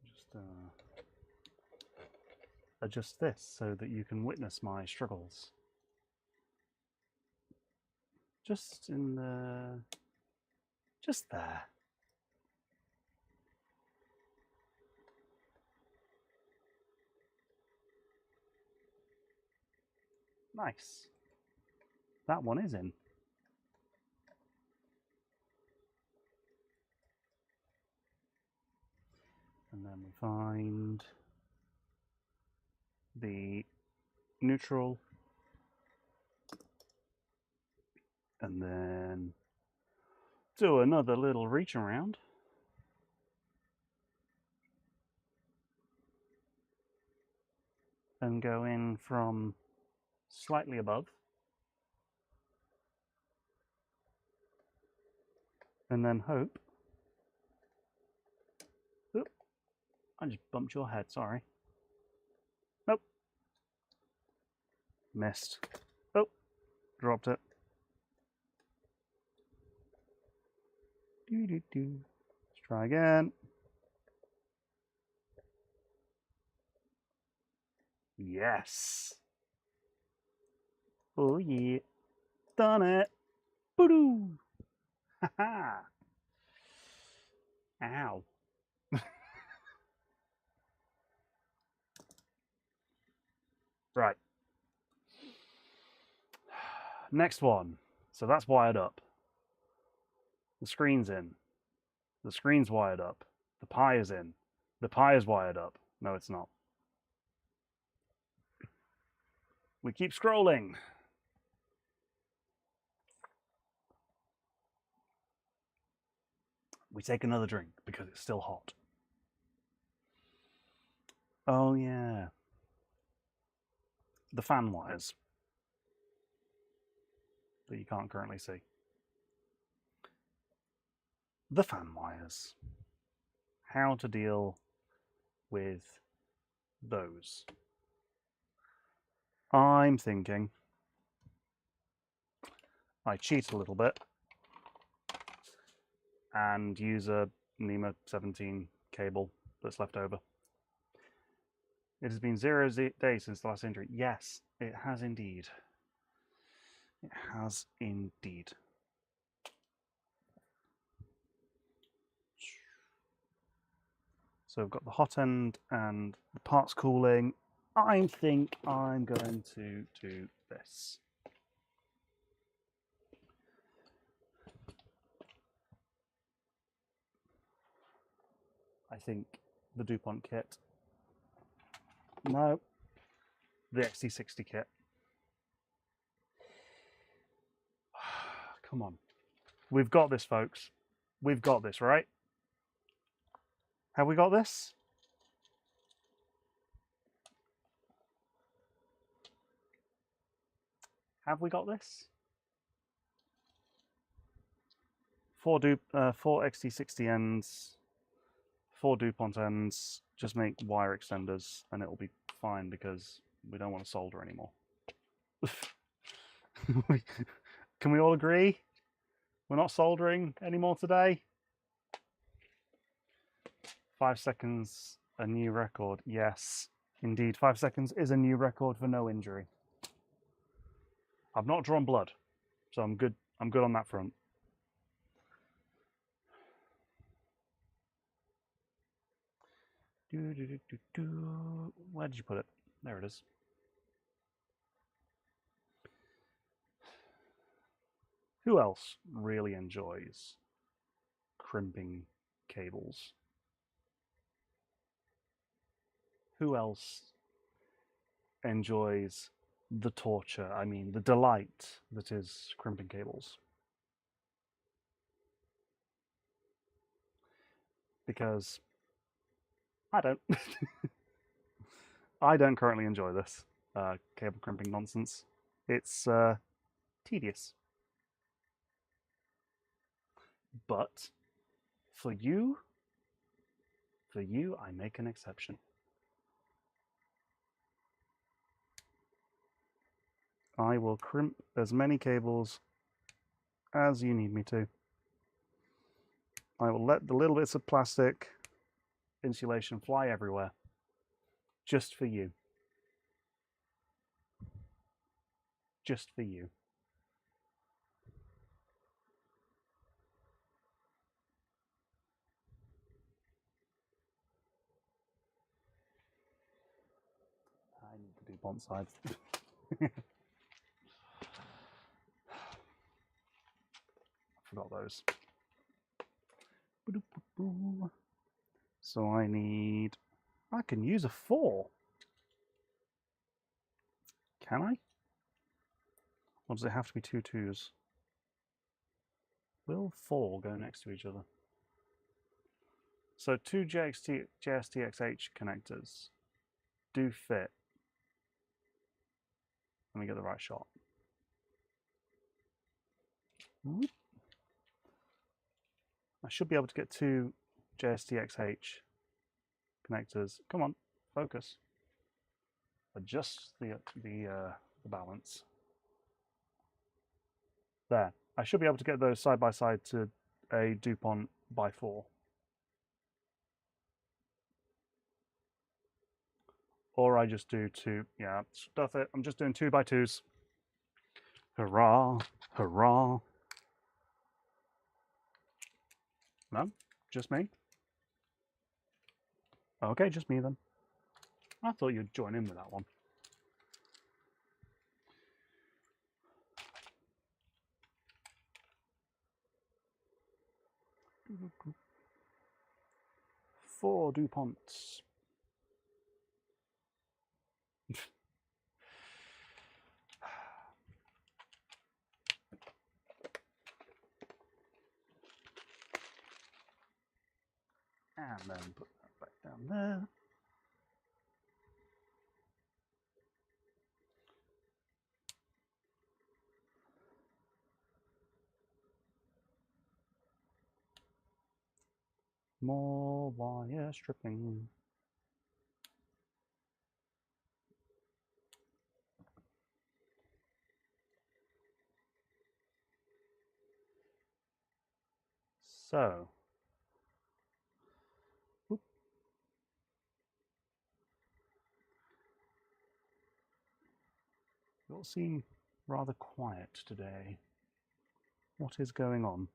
Just adjust this so that you can witness my struggles. Just in the... just there. Nice. That one is in. And then we find the neutral. And then do another little reach around. And go in from slightly above. And then hope. Oop, I just bumped your head, sorry. Nope. Missed. Oh, dropped it. Let's try again. Yes. Oh yeah. Done it. Boo-doo. Ha-ha. Ow. Right. Next one. So that's wired up. The screen's in. The screen's wired up. The Pi is in. The Pi is wired up. No, it's not. We keep scrolling. We take another drink because it's still hot. Oh yeah. The fan wires that you can't currently see. The fan wires. How to deal with those. I'm thinking I cheat a little bit and use a NEMA 17 cable that's left over. It has been 0 days since the last injury. Yes, it has indeed. It has indeed. So we've got the hot end and the parts cooling. I think I'm going to do this. I think the DuPont kit. No, the XT60 kit. Come on. We've got this, folks. We've got this, right? Have we got this? Have we got this? Four XT60 ends, 4 DuPont ends, just make wire extenders and it'll be fine because we don't want to solder anymore. Can we all agree? We're not soldering anymore today? 5 seconds, a new record. Yes, indeed. 5 seconds is a new record for no injury. I've not drawn blood, so I'm good. I'm good on that front. Where did you put it? There it is. Who else really enjoys crimping cables? Who else enjoys the torture, I mean the delight that is crimping cables? Because I don't. I don't currently enjoy this cable crimping nonsense. It's tedious. But for you, I make an exception. I will crimp as many cables as you need me to. I will let the little bits of plastic insulation fly everywhere, just for you. just for you. I need to do bont sides. I forgot those. So I can use a 4. Can I? Or does it have to be 2 2s? Will 4 go next to each other? So 2 JSTXH connectors do fit. Let me get the right shot. I should be able to get 2 JSTXH connectors. Come on, focus. Adjust the balance. There. I should be able to get those side by side to a DuPont by 4. Or I just do 2. Yeah, stuff it. I'm just doing 2 by 2s. Hurrah! Hurrah! No? Just me? Okay, just me then. I thought you'd join in with that one. Four DuPonts. And then put that back down there. More wire stripping. So, you all seem rather quiet today. What is going on?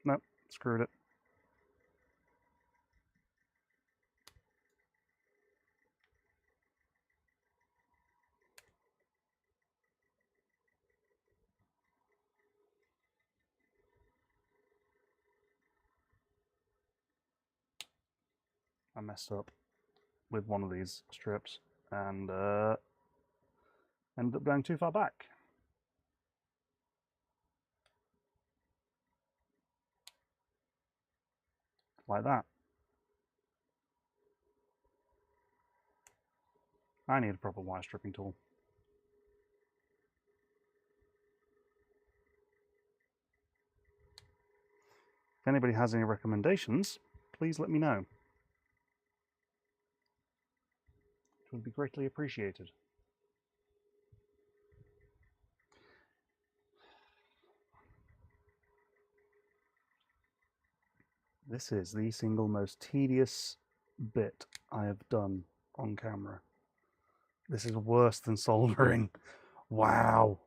Nope, screwed it. I messed up with one of these strips and ended up going too far back. Like that. I need a proper wire stripping tool. If anybody has any recommendations, please let me know. It would be greatly appreciated. This is the single most tedious bit I have done on camera. This is worse than soldering. Wow.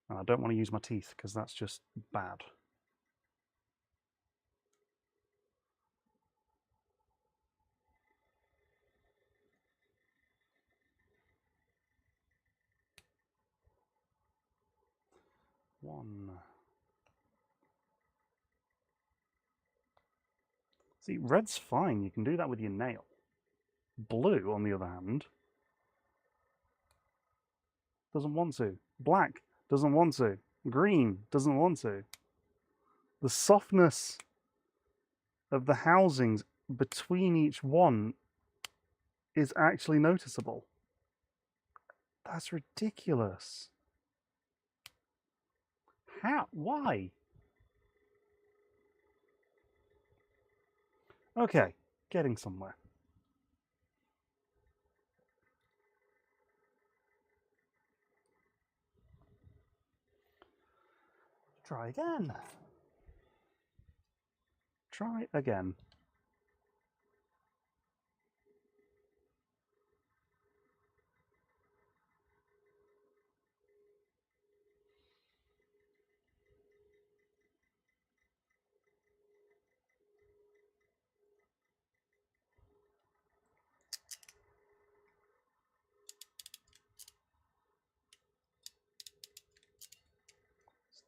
I don't want to use my teeth because that's just bad. One. See, red's fine. You can do that with your nail. Blue, on the other hand, doesn't want to. Black doesn't want to. Green doesn't want to. The softness of the housings between each one is actually noticeable. That's ridiculous. How? Why? Okay, getting somewhere. Try again. Try again.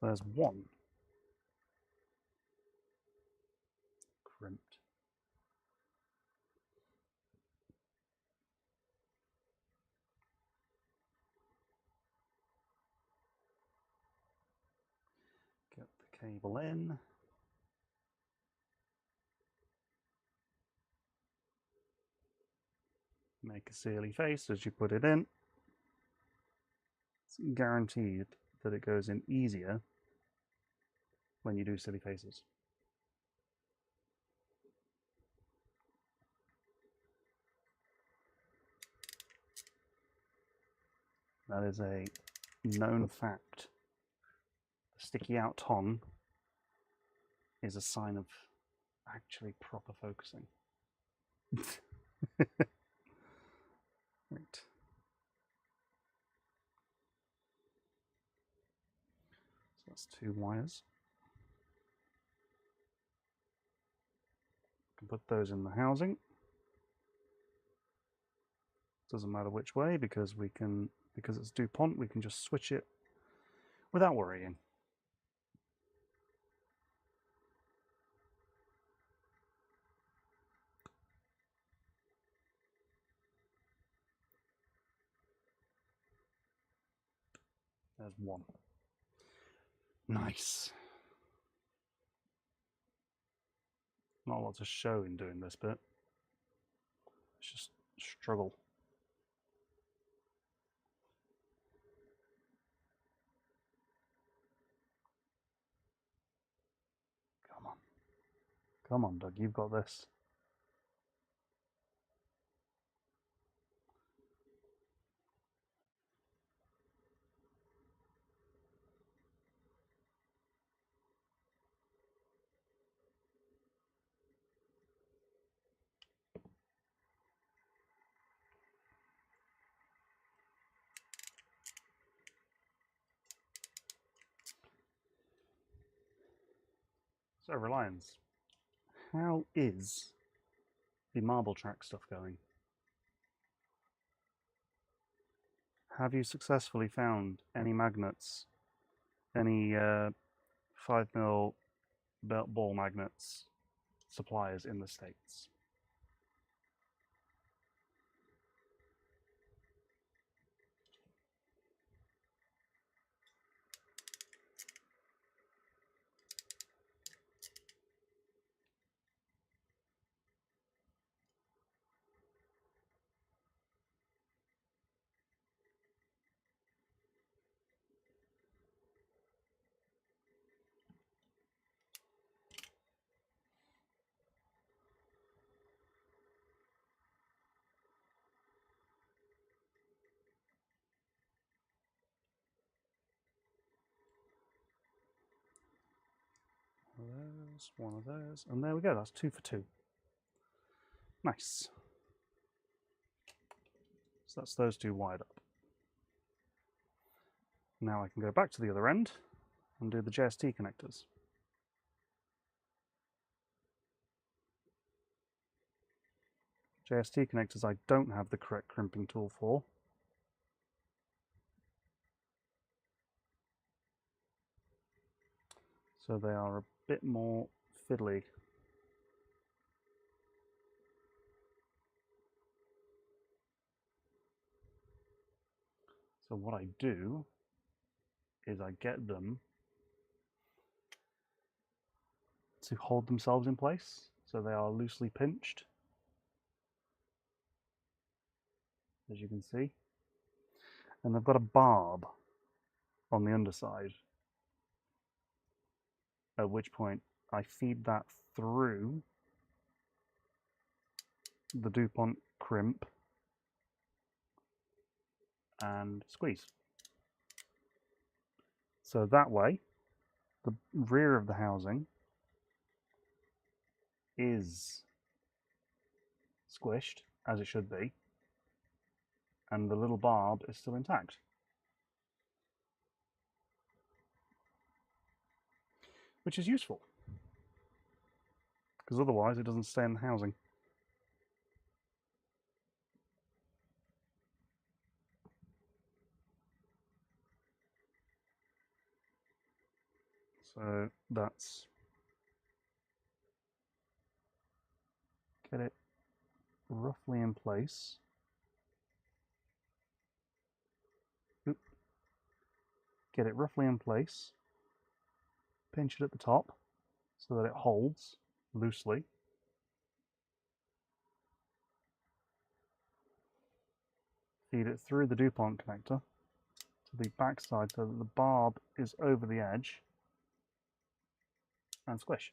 So there's one. Crimped. Get the cable in. Make a silly face as you put it in. It's guaranteed that it goes in easier when you do silly faces. That is a known fact. The sticky out tongue is a sign of actually proper focusing. Right. So that's 2 wires. You can put those in the housing. Doesn't matter which way because it's DuPont, we can just switch it without worrying. There's one. Nice. Not a lot to show in doing this bit. It's just struggle. Come on. Come on, Doug, you've got this. So, Reliance, how is the marble track stuff going? Have you successfully found any magnets, any 5mm belt ball magnets suppliers in the States? Those, one of those, and there we go, that's 2 for 2. Nice. So that's those 2 wired up. Now I can go back to the other end and do the JST connectors. JST connectors I don't have the correct crimping tool for. So they are a bit more fiddly. So what I do is I get them to hold themselves in place, so they are loosely pinched, as you can see. And they've got a barb on the underside, at which point I feed that through the DuPont crimp and squeeze. So that way, the rear of the housing is squished, as it should be, and the little barb is still intact. Which is useful, because otherwise it doesn't stay in the housing. So that's, get it roughly in place. Oop. Get it roughly in place. Pinch it at the top so that it holds loosely. Feed it through the DuPont connector to the back side so that the barb is over the edge, and squish.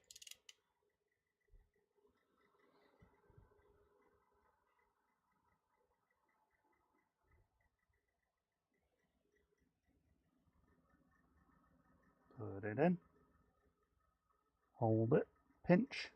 Put it in, hold it, pinch.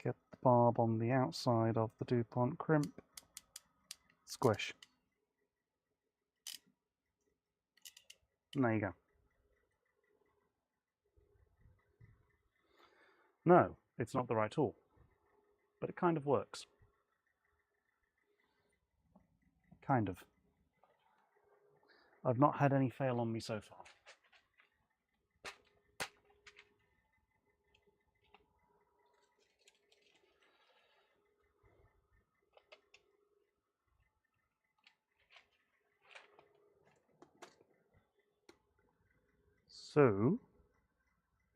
Get the barb on the outside of the DuPont crimp, squish. And there you go. No, it's not the right tool, but it kind of works. Kind of. I've not had any fail on me so far. So,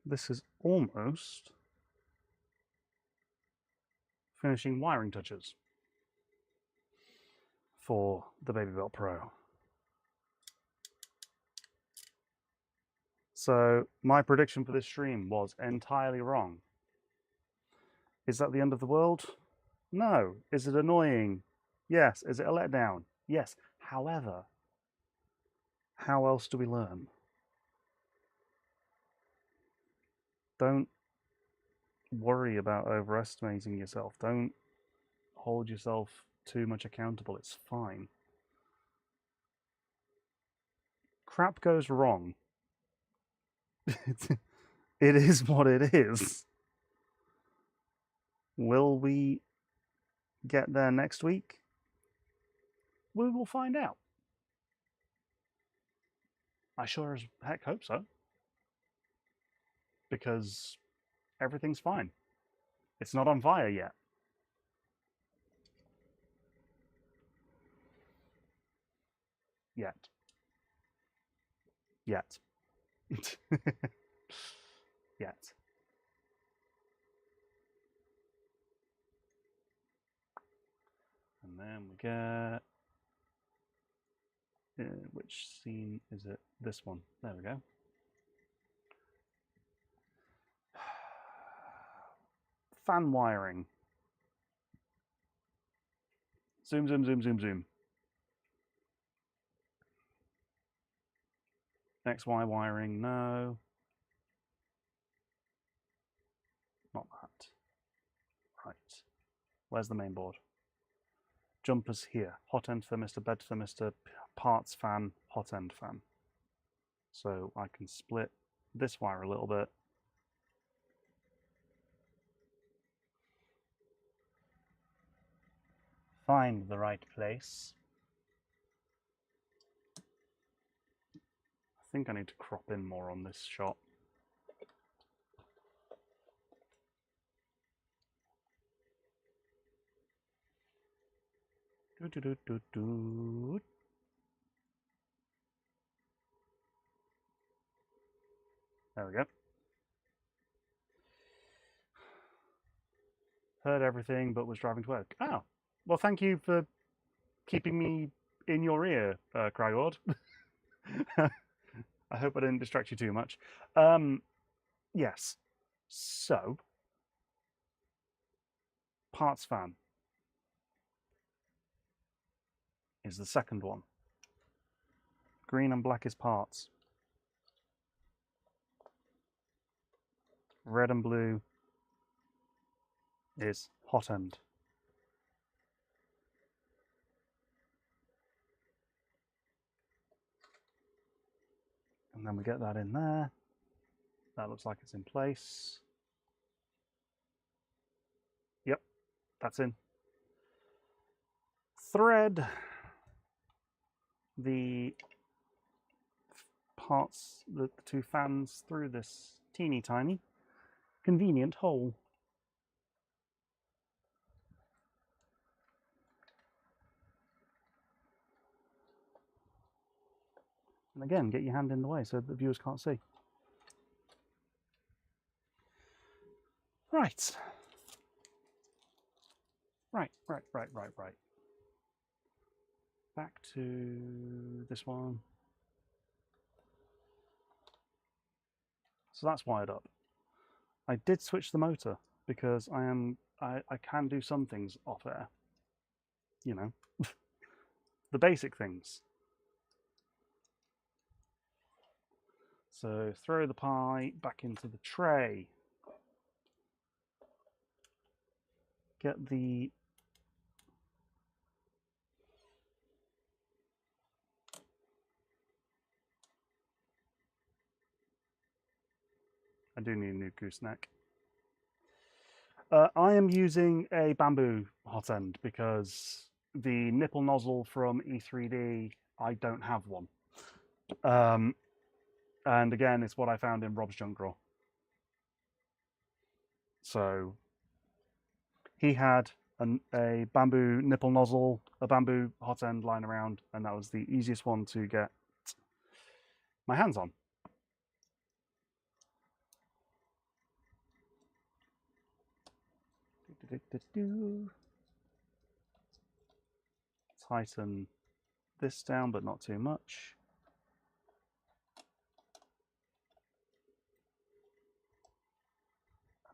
this is almost finishing wiring touches for the BabyBelt Pro. So, my prediction for this stream was entirely wrong. Is that the end of the world? No. Is it annoying? Yes. Is it a letdown? Yes. However, how else do we learn? Don't worry about overestimating yourself. Don't hold yourself too much accountable. It's fine. Crap goes wrong. It is what it is. Will we get there next week? We will find out. I sure as heck hope so. Because everything's fine. It's not on fire yet. Yet. Yet. Yet. And then we get... which scene is it? This one. There we go. Fan wiring. Zoom, zoom, zoom, zoom, zoom. XY wiring, no. Not that. Right. Where's the main board? Jumpers here. Hot end thermistor, bed thermistor, parts fan, hot end fan. So I can split this wire a little bit. Find the right place. I think I need to crop in more on this shot. Do, do, do, do, do. There we go. Heard everything but was driving to work. Oh, well, thank you for keeping me in your ear, Crygord. I hope I didn't distract you too much. Yes. So, parts fan is the second one. Green and black is parts. Red and blue is hot end. And then we get that in there. That looks like it's in place. that's in. Thread the parts, the two fans through this teeny tiny convenient hole. And again, get your hand in the way so the viewers can't see. Right. Right. Back to this one. So that's wired up. I did switch the motor because I can do some things off air. You know, the basic things. So throw the pie back into the tray. Get the I do need a new gooseneck. I am using a bamboo hot end because the nipple nozzle from E3D, I don't have one. And again, it's what I found in Rob's junk drawer. So he had a bamboo nipple nozzle, a bamboo hot end lying around, and that was the easiest one to get my hands on. Tighten this down, but not too much.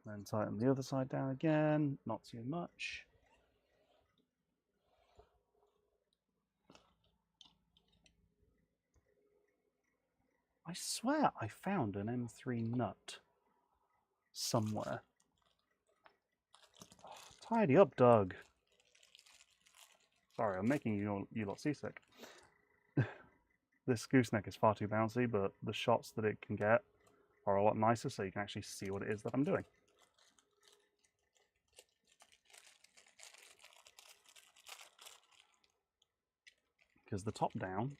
And then tighten the other side down again, not too much. I swear I found an M3 nut somewhere. Oh, tidy up, Doug. Sorry, I'm making you lot seasick. This gooseneck is far too bouncy, but the shots that it can get are a lot nicer, so you can actually see what it is that I'm doing. Because the top down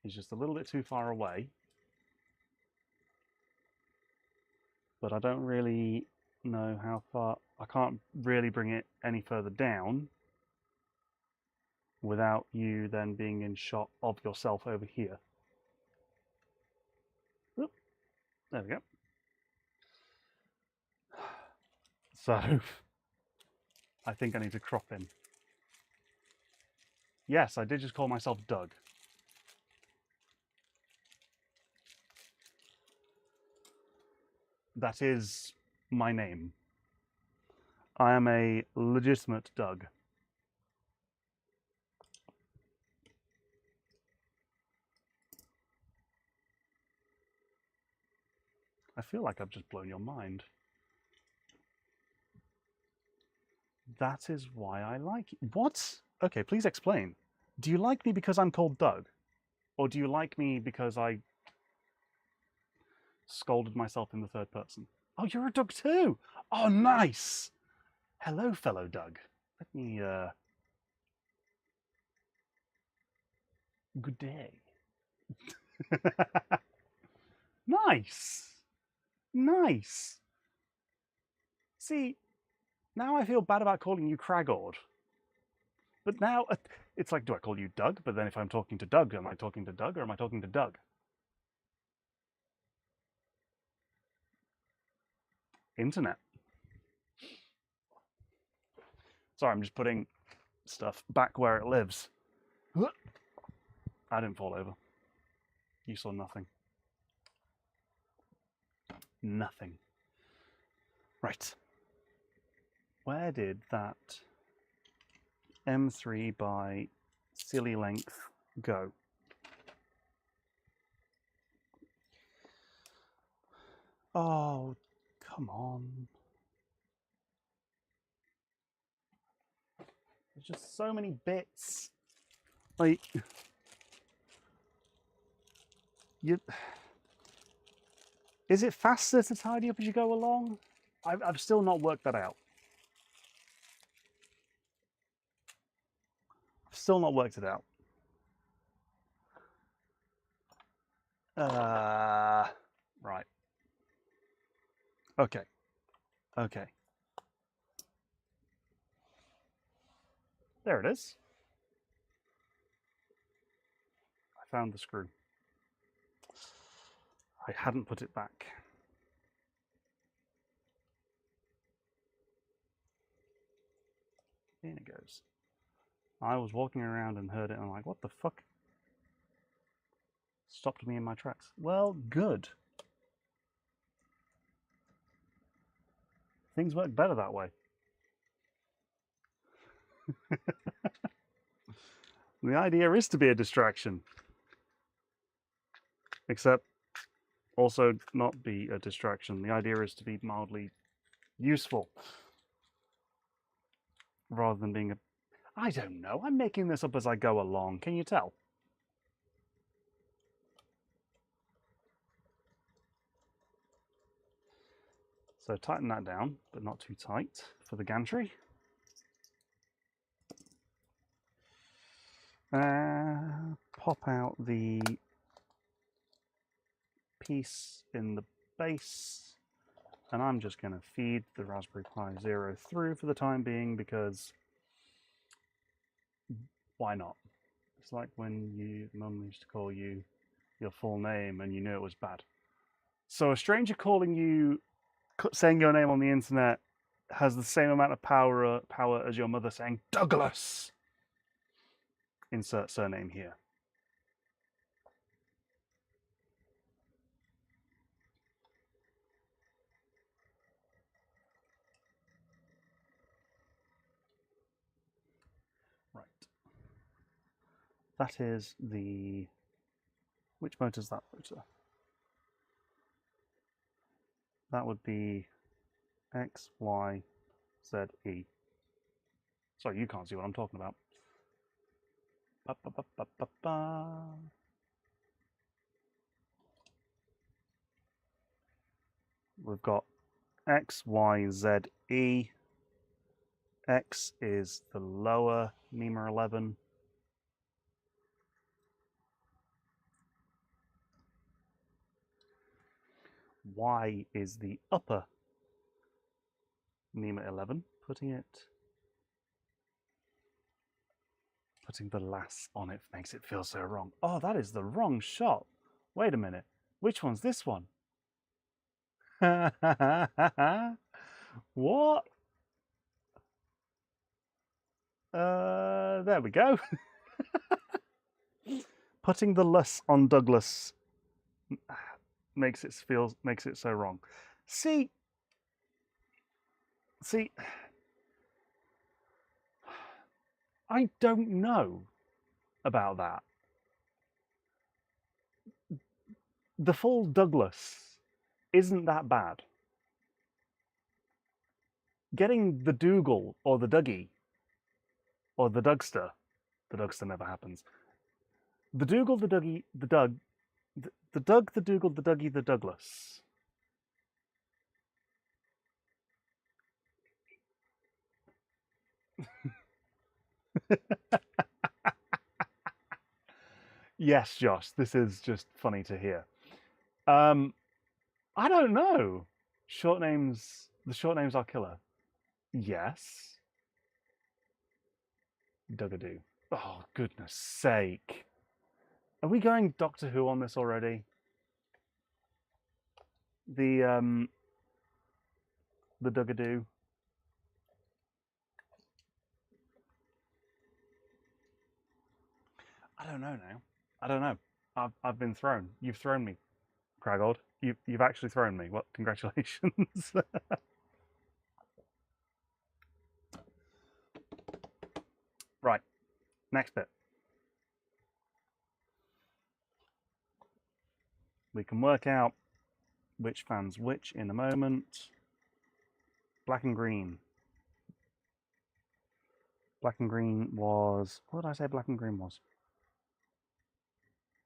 is just a little bit too far away, but I don't really know how far. I can't really bring it any further down without you then being in shot of yourself over here. Oop, there we go. So I think I need to crop in. Yes, I did just call myself Doug. That is my name. I am a legitimate Doug. I feel like I've just blown your mind. That is why I like you. What? Okay, please explain. Do you like me because I'm called Doug? Or do you like me because I scolded myself in the third person? Oh, you're a Doug too! Oh, nice! Hello, fellow Doug. Let me, good day. Nice! Nice! See, now I feel bad about calling you Cragord. But now, it's like, do I call you Doug? But then if I'm talking to Doug, am I talking to Doug or am I talking to Doug? Internet. Sorry, I'm just putting stuff back where it lives. I didn't fall over. You saw nothing. Nothing. Right. Where did that M3 by silly length go? Oh, come on. There's just so many bits. Like, is it faster to tidy up as you go along? I've still not worked that out. still not worked it out. Right. Okay. Okay. There it is. I found the screw. I hadn't put it back. In it goes. I was walking around and heard it, and I'm like, what the fuck? Stopped me in my tracks. Well, good. Things work better that way. The idea is to be a distraction. Except also not be a distraction. The idea is to be mildly useful. Rather than being a... I don't know. I'm making this up as I go along. Can you tell? So tighten that down, but not too tight for the gantry. Pop out the piece in the base, and I'm just going to feed the Raspberry Pi Zero through for the time being, because why not? It's like when your mum used to call you your full name and you knew it was bad. So a stranger calling you, saying your name on the internet, has the same amount of power as your mother saying Douglas. Insert surname here. Right. That is the... Which motor is that motor? That would be X, Y, Z, E. Sorry, you can't see what I'm talking about. Ba, ba, ba, ba, ba, ba. We've got X, Y, Z, E. X is the lower NEMA 11. Y is the upper NEMA 11. Putting the lass on it makes it feel so wrong. Oh, that is the wrong shot. Wait a minute. Which one's this one? What? There we go. Putting the less on Douglas makes it so wrong. See, I don't know about that. The full Douglas isn't that bad. Getting the Dougal or the Dougie or the Dougster never happens. The Dougal, the Dougie, the Doug, the Doug, the Dougal, the Dougie, the Douglas. Yes, Josh, this is just funny to hear. I don't know. The short names are killer. Yes. Dougadoo. Oh, goodness sake. Are we going Doctor Who on this already? The Dougadoo. I don't know now. I don't know. I've been thrown. You've thrown me, Craggold. You've actually thrown me. Well, congratulations. Right. Next bit. We can work out which fan's which in a moment. Black and green. Black and green was... What did I say black and green was?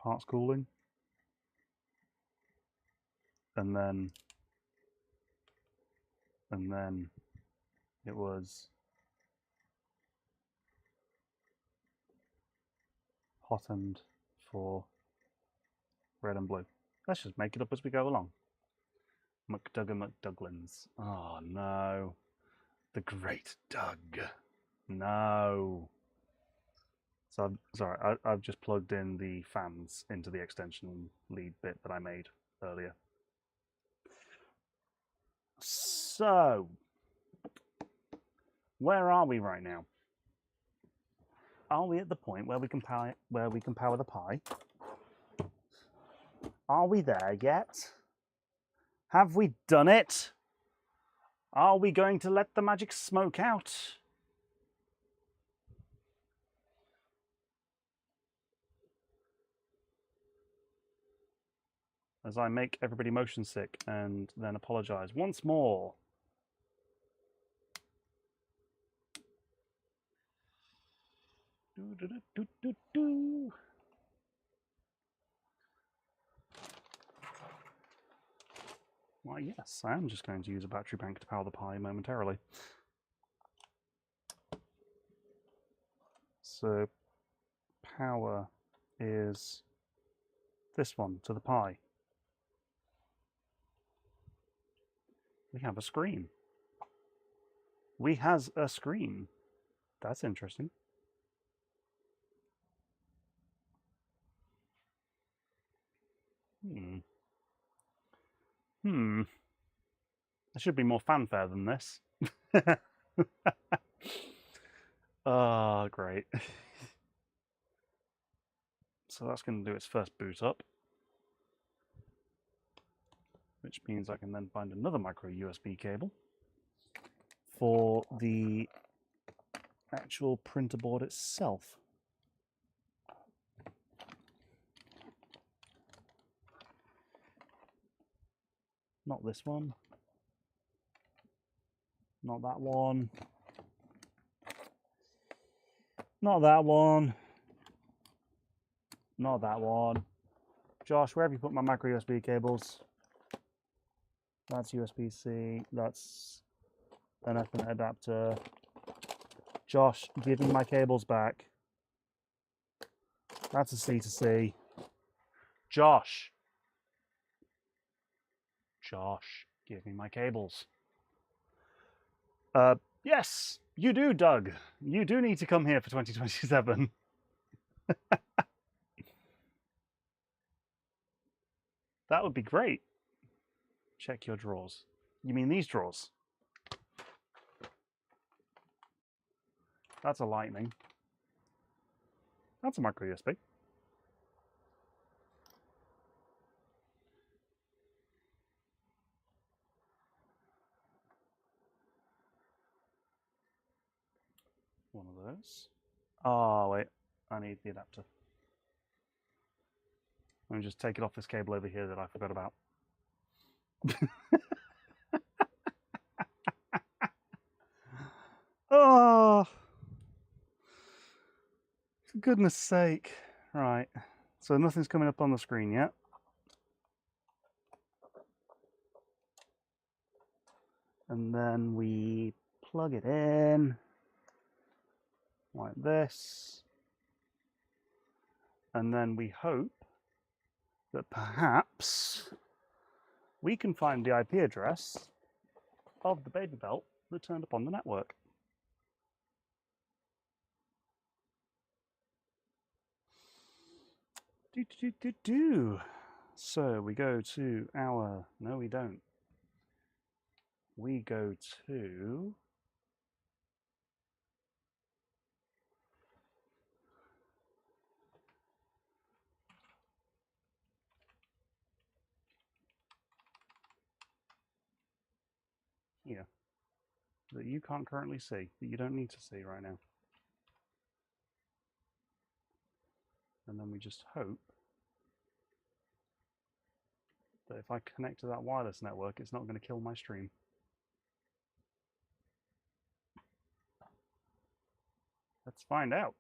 Parts cooling. And then it was hot end for red and blue. Let's just make it up as we go along. McDuggan McDouglins. Oh no. The Great Doug. No. So I've just plugged in the fans into the extension lead bit that I made earlier. So, where are we right now? Are we at the point where we can power the Pi? Are we there yet? Have we done it? Are we going to let the magic smoke out? As I make everybody motion sick and then apologize once more. Why, yes, I am just going to use a battery bank to power the Pi momentarily. So, power is this one to the Pi. We have a screen. We has a screen. That's interesting. There should be more fanfare than this. Oh, great. So that's going to do its first boot up, which means I can then find another micro USB cable for the actual printer board itself. Not this one. Not that one. Not that one. Not that one. Josh, where have you put my micro USB cables? That's USB-C. That's an Ethernet adapter. Josh, give me my cables back. That's a C to C. Josh. Josh, give me my cables. Yes, you do, Doug. You do need to come here for 2027. That would be great. Check your drawers. You mean these drawers? That's a lightning. That's a micro USB. One of those. Oh, wait. I need the adapter. Let me just take it off this cable over here that I forgot about. Oh, for goodness sake. Right. So nothing's coming up on the screen yet. And then we plug it in like this. And then we hope that perhaps we can find the IP address of the BabyBelt that turned up on the network. So we go to our, no we don't. We go to here, that you can't currently see, that you don't need to see right now. And then we just hope that if I connect to that wireless network, it's not going to kill my stream. Let's find out.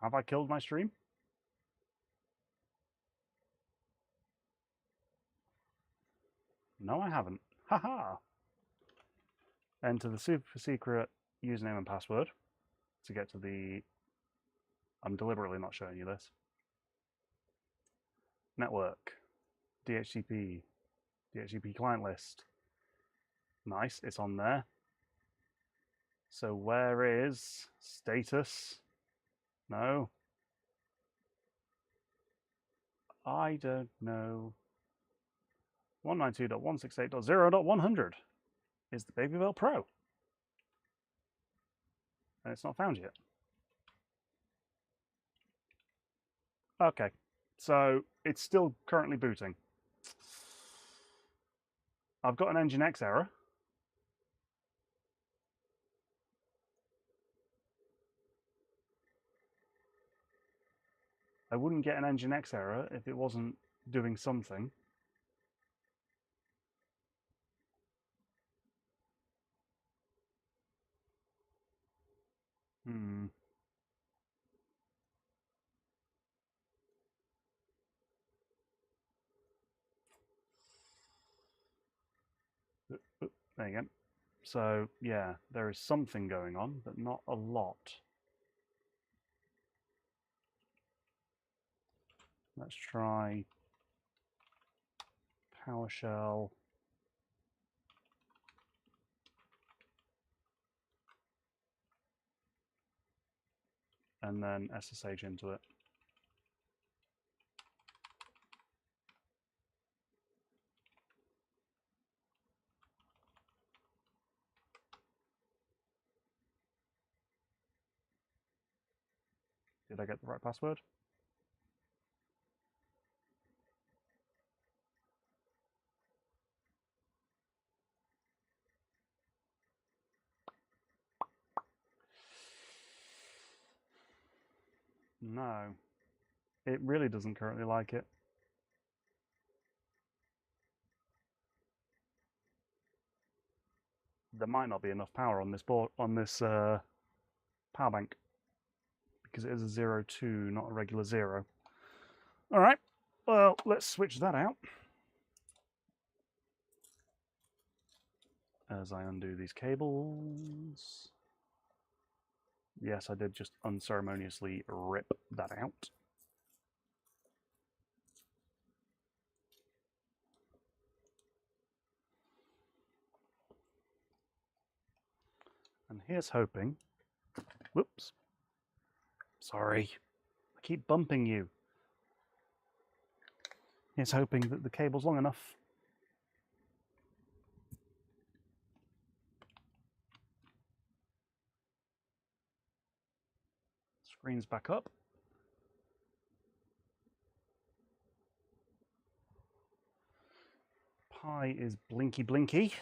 Have I killed my stream? No, I haven't. Haha. Enter the super secret username and password to get to the... I'm deliberately not showing you this. Network, DHCP client list. Nice, it's on there. So where is status? No. I don't know. 192.168.0.100 is the BabyBelt Pro. And it's not found yet. Okay, so it's still currently booting. I've got an Nginx error. I wouldn't get an Nginx error if it wasn't doing something. There you go. So yeah, there is something going on, but not a lot. Let's try PowerShell. And then SSH into it. Did I get the right password? No, it really doesn't currently like it. There might not be enough power on this board, on this power bank, because it is a 0.2, not a regular 0. All right, well, let's switch that out as I undo these cables. Yes, I did just unceremoniously rip that out. And here's hoping, whoops, sorry, I keep bumping you. Here's hoping that the cable's long enough. Screen's back up. Pi is blinky blinky.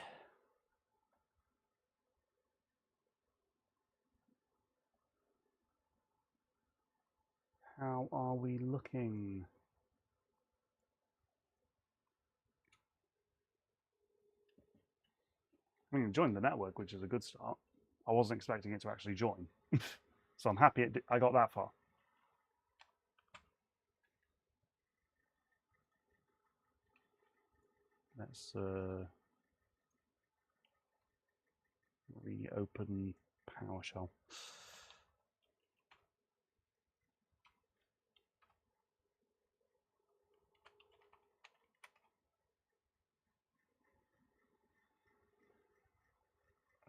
How are we looking? I mean, it joined the network, which is a good start. I wasn't expecting it to actually join. So I'm happy I got that far. Let's reopen PowerShell.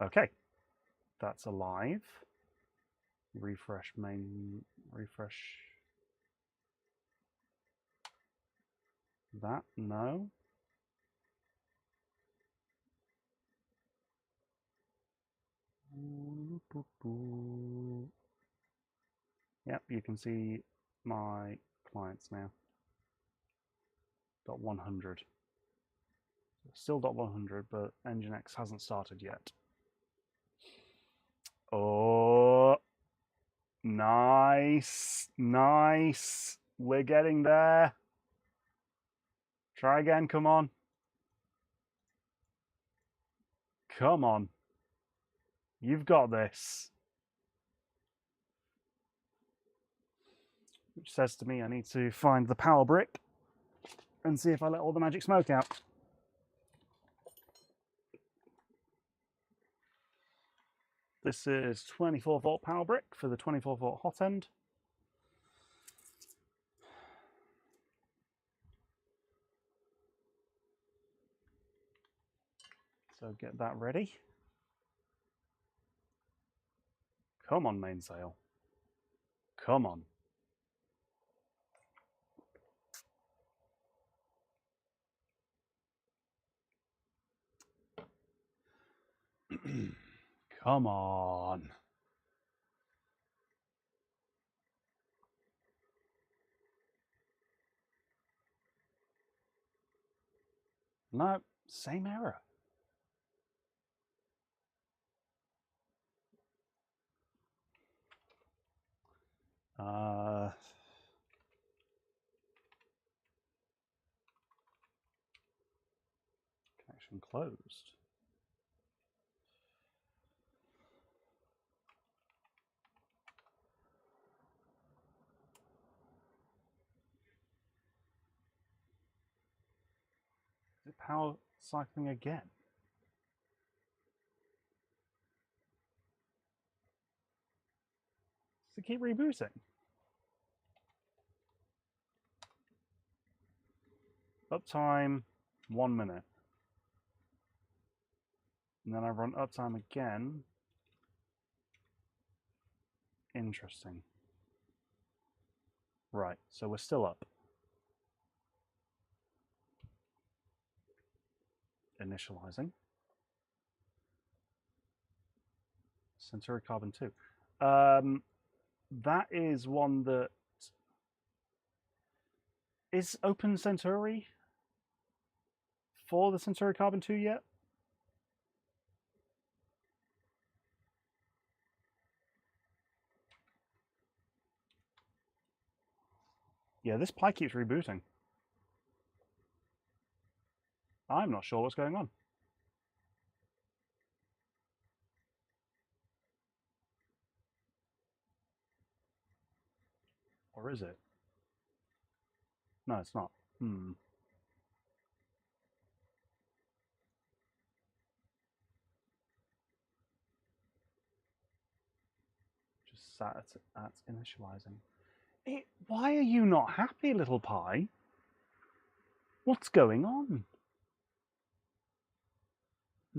Okay, that's alive. Refresh main, refresh that, no. Yep, you can see my clients now. .100. Still .100, but Nginx hasn't started yet. Oh, nice, nice. We're getting there. Try again, come on. Come on. You've got this. Which says to me I need to find the power brick and see if I let all the magic smoke out. This is 24-volt power brick for the 24-volt hot end. So get that ready. Come on, mainsail. Come on. Come on. No, same error. Connection closed. Is it power cycling again? Does it keep rebooting? Uptime, 1 minute. And then I run uptime again. Interesting. Right, so we're still up. Initializing. Centauri Carbon 2. That is one that... Is Open Centauri for the Centauri Carbon 2 yet? Yeah, this Pi keeps rebooting. I'm not sure what's going on. Or is it? No, it's not. Just sat at initializing. Why are you not happy, little Pi? What's going on? I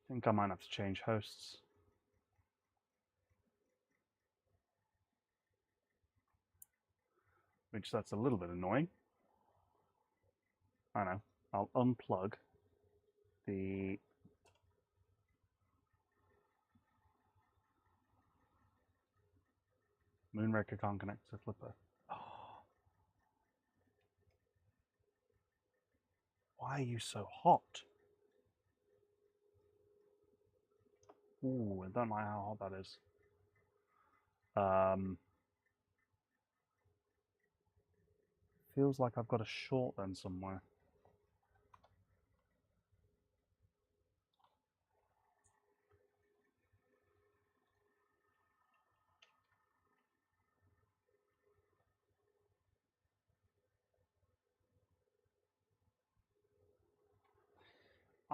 think I might have to change hosts. Which that's a little bit annoying. I know. I'll unplug the Moonraker can't connect to Flipper. Oh. Why are you so hot? Ooh, I don't know how hot that is. Feels like I've got a short then somewhere.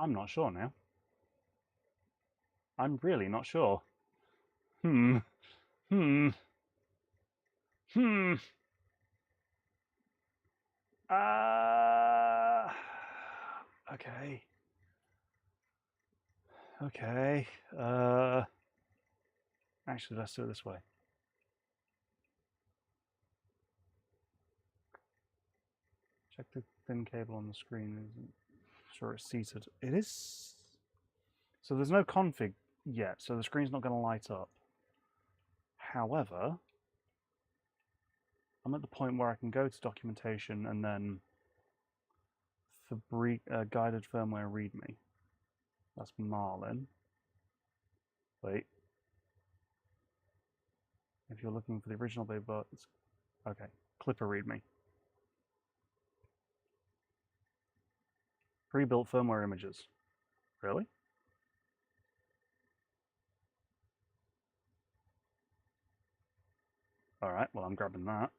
I'm not sure now. I'm really not sure. Okay. Okay. Actually, let's do it this way. Check the thin cable on the screen. Isn't sure it's seated. It is. So there's no config yet, so the screen's not going to light up. However, I'm at the point where I can go to documentation and then guided firmware readme. That's Marlin. Wait. If you're looking for the original BabyBelt, it's okay. Clipper readme. Pre-built firmware images. Really? All right. Well, I'm grabbing that.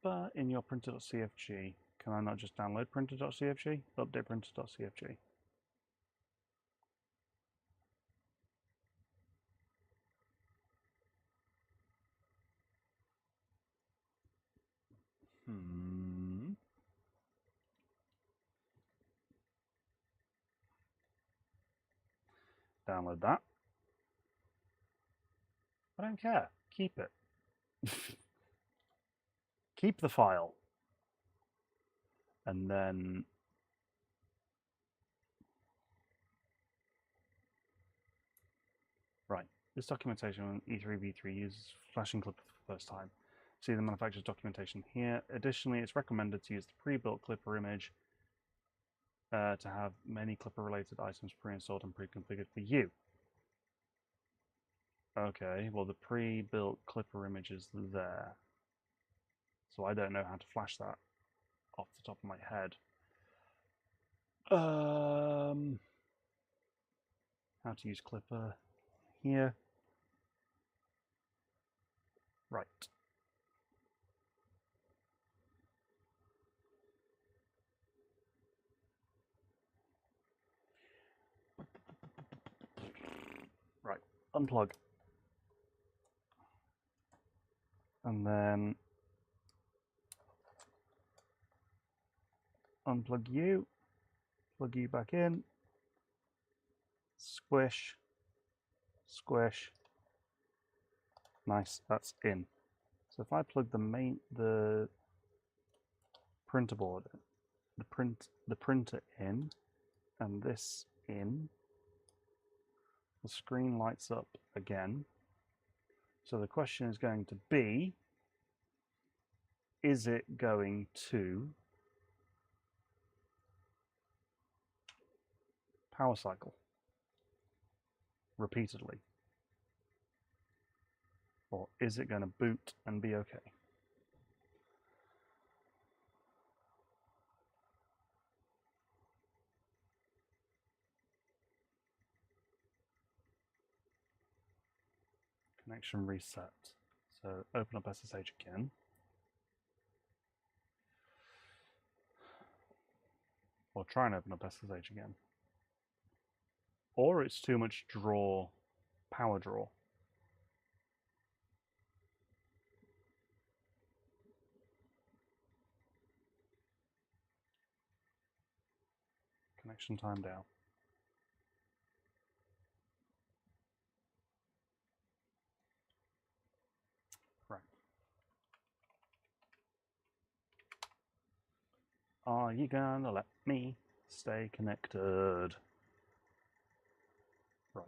Clipper in your printer.cfg. Can I not just download printer.cfg? Update printer.cfg. Download that. I don't care. Keep it. Keep the file. And then right, this documentation on E3v3 uses flashing Clipper for the first time. See the manufacturer's documentation here. Additionally, it's recommended to use the pre-built Clipper image to have many Clipper-related items pre-installed and pre-configured for you. Okay, well the pre-built Clipper image is there. So I don't know how to flash that off the top of my head. How to use Clipper here. Right. Right, unplug. And then unplug you, plug you back in, squish, squish. Nice, that's in. So if I plug the printer board, the printer in, and this in, the screen lights up again. So the question is going to be, is it going to power cycle repeatedly? Or is it going to boot and be okay? Connection reset. So open up SSH again. Or try and open up SSH again. Or it's too much power draw. Connection timed out. Right. Are you gonna let me stay connected? Right.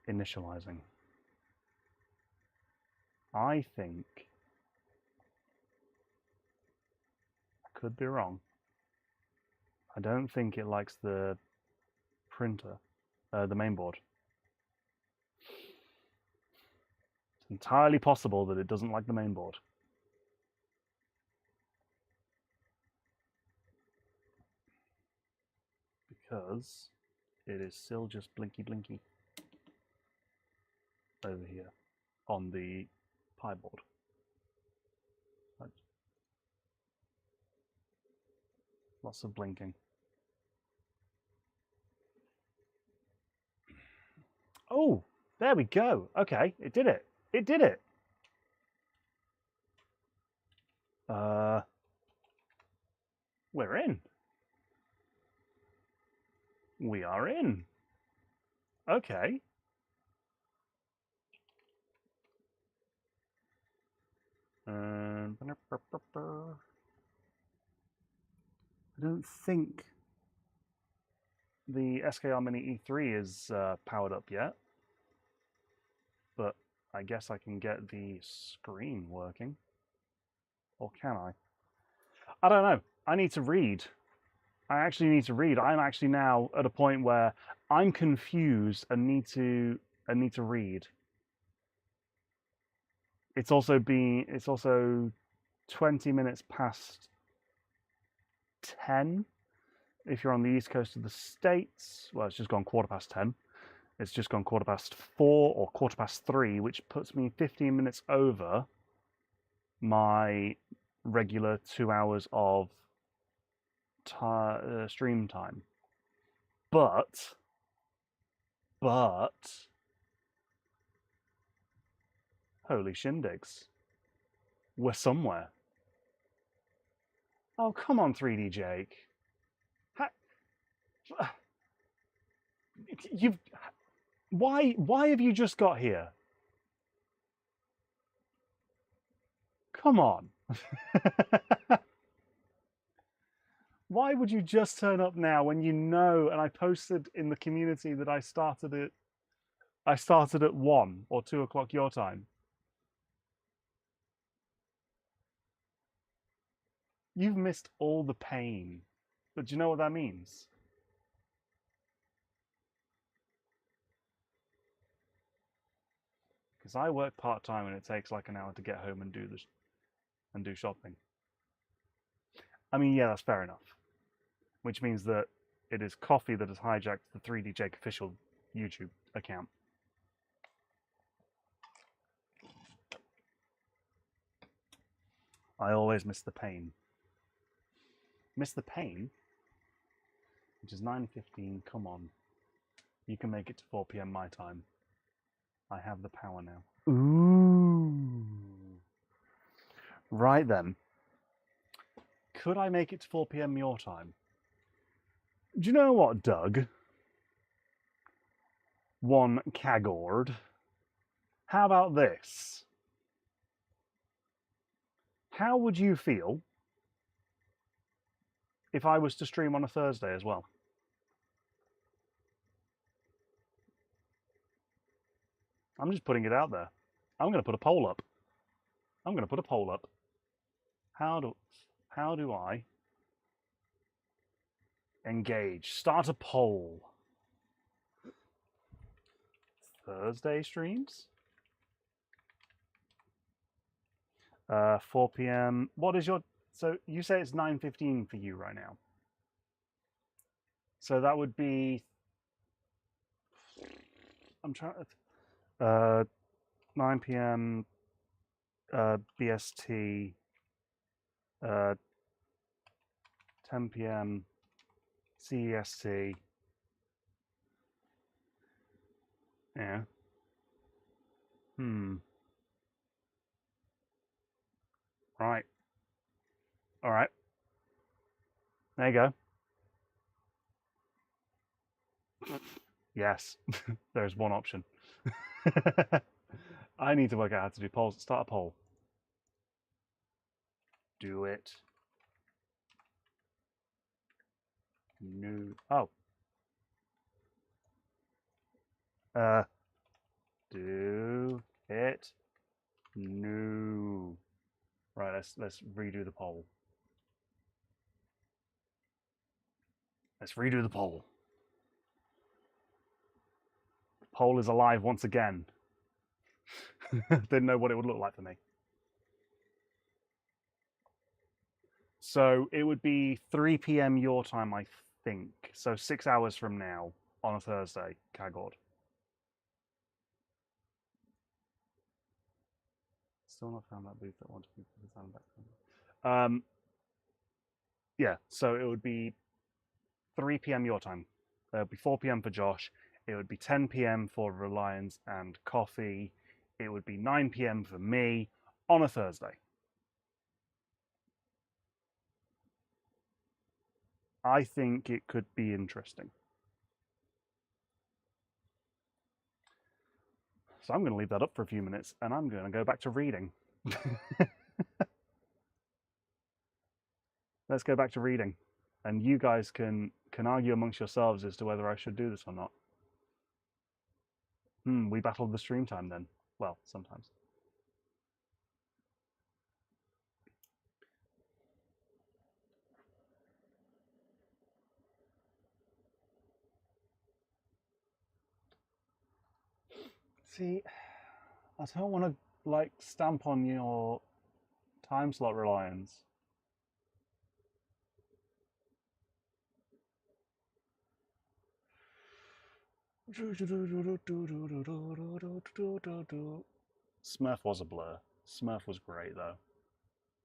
Initializing. I think, I could be wrong, I don't think it likes the printer, the main board. It's entirely possible that it doesn't like the main board. Because it is still just blinky blinky over here on the Pi board. Right. Lots of blinking. Oh, there we go. Okay, it did it. It did it. We're in. We are in. Okay. I don't think the SKR Mini E3 is powered up yet, but I guess I can get the screen working. Or can I? I don't know. I need to read. I actually need to read. I'm actually now at a point where I'm confused and need to read. It's also 20 minutes past 10 if you're on the east coast of the States. Well, it's just gone 10:15. It's just gone 4:15 or 3:15, which puts me 15 minutes over my regular 2 hours of stream time. But holy shindigs, we're somewhere. Oh, come on, 3D Jake. Why have you just got here? Come on. Why would you just turn up now when you know, and I posted in the community that I started at 1 or 2 o'clock your time. You've missed all the pain. But do you know what that means? Because I work part-time and it takes like an hour to get home and do shopping. I mean, yeah, that's fair enough. Which means that it is coffee that has hijacked the 3D Jake official YouTube account. I always miss the pain. Miss the pain? Which is 9:15, come on. You can make it to 4 PM my time. I have the power now. Ooh. Right then. Could I make it to 4 PM your time? Do you know what, Doug? One Cagord. How about this? How would you feel if I was to stream on a Thursday as well? I'm just putting it out there. I'm going to put a poll up. How do I engage? Start a poll. Thursday streams? 4 PM. What is your... So you say it's 9:15 for you right now. So that would be... I'm trying to... 9 PM BST, 10 PM CEST. Yeah. Right. All right. There you go. Yes, there's one option. I need to work out how to do polls. Start a poll. Do it. No. Oh. Do it. No. Right. Let's redo the poll. Let's redo the poll. Poll is alive once again. Didn't know what it would look like for me. So it would be 3 PM your time, I think. So 6 hours from now on a Thursday, Cagord. Still not found that booth that wanted to put the sound back. Yeah, so it would be 3 PM your time. It would be 4 PM for Josh. It would be 10 PM for Reliance and Coffee. It would be 9 PM for me on a Thursday. I think it could be interesting. So I'm going to leave that up for a few minutes and I'm going to go back to reading. Let's go back to reading. And you guys can argue amongst yourselves as to whether I should do this or not. We battled the stream time then. Well, sometimes. See, I don't want to like stamp on your time slot, Reliance. Smurf was a blur. Smurf was great though.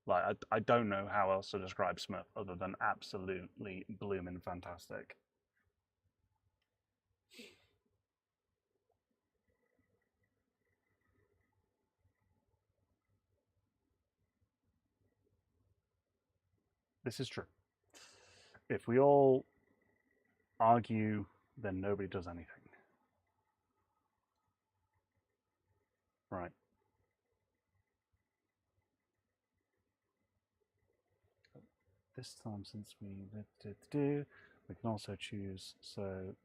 Like I don't know how else to describe Smurf other than absolutely blooming fantastic. This is true. If we all argue, then nobody does anything. Right. This time, since we can also choose, so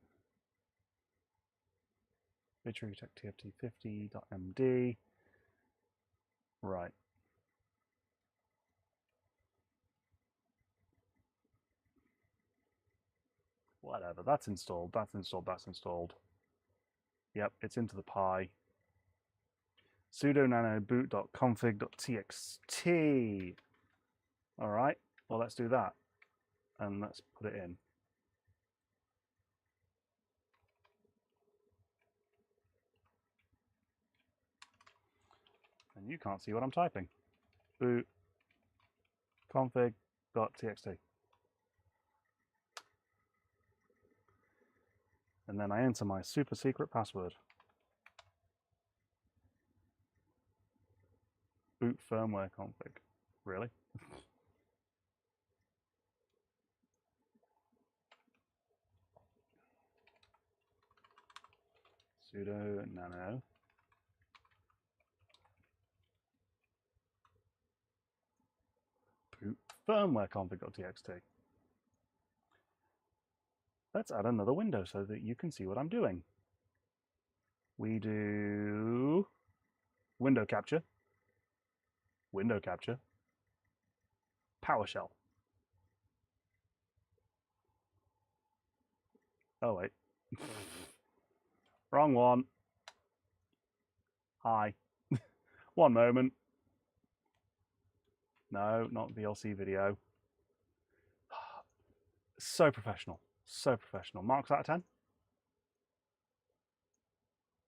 Vitreotech TFT50.md. Right. Whatever, that's installed, that's installed, that's installed. Yep, it's into the Pi. Sudo nano boot.config.txt. All right, well, let's do that. And let's put it in. And you can't see what I'm typing. Boot config.txt. And then I enter my super secret password. Boot firmware config. Really? Sudo nano boot firmware config.txt. Let's add another window so that you can see what I'm doing. We do window capture, PowerShell. Oh wait, wrong one. Hi. One moment. No, not VLC video. So professional, so professional. Marks out of 10.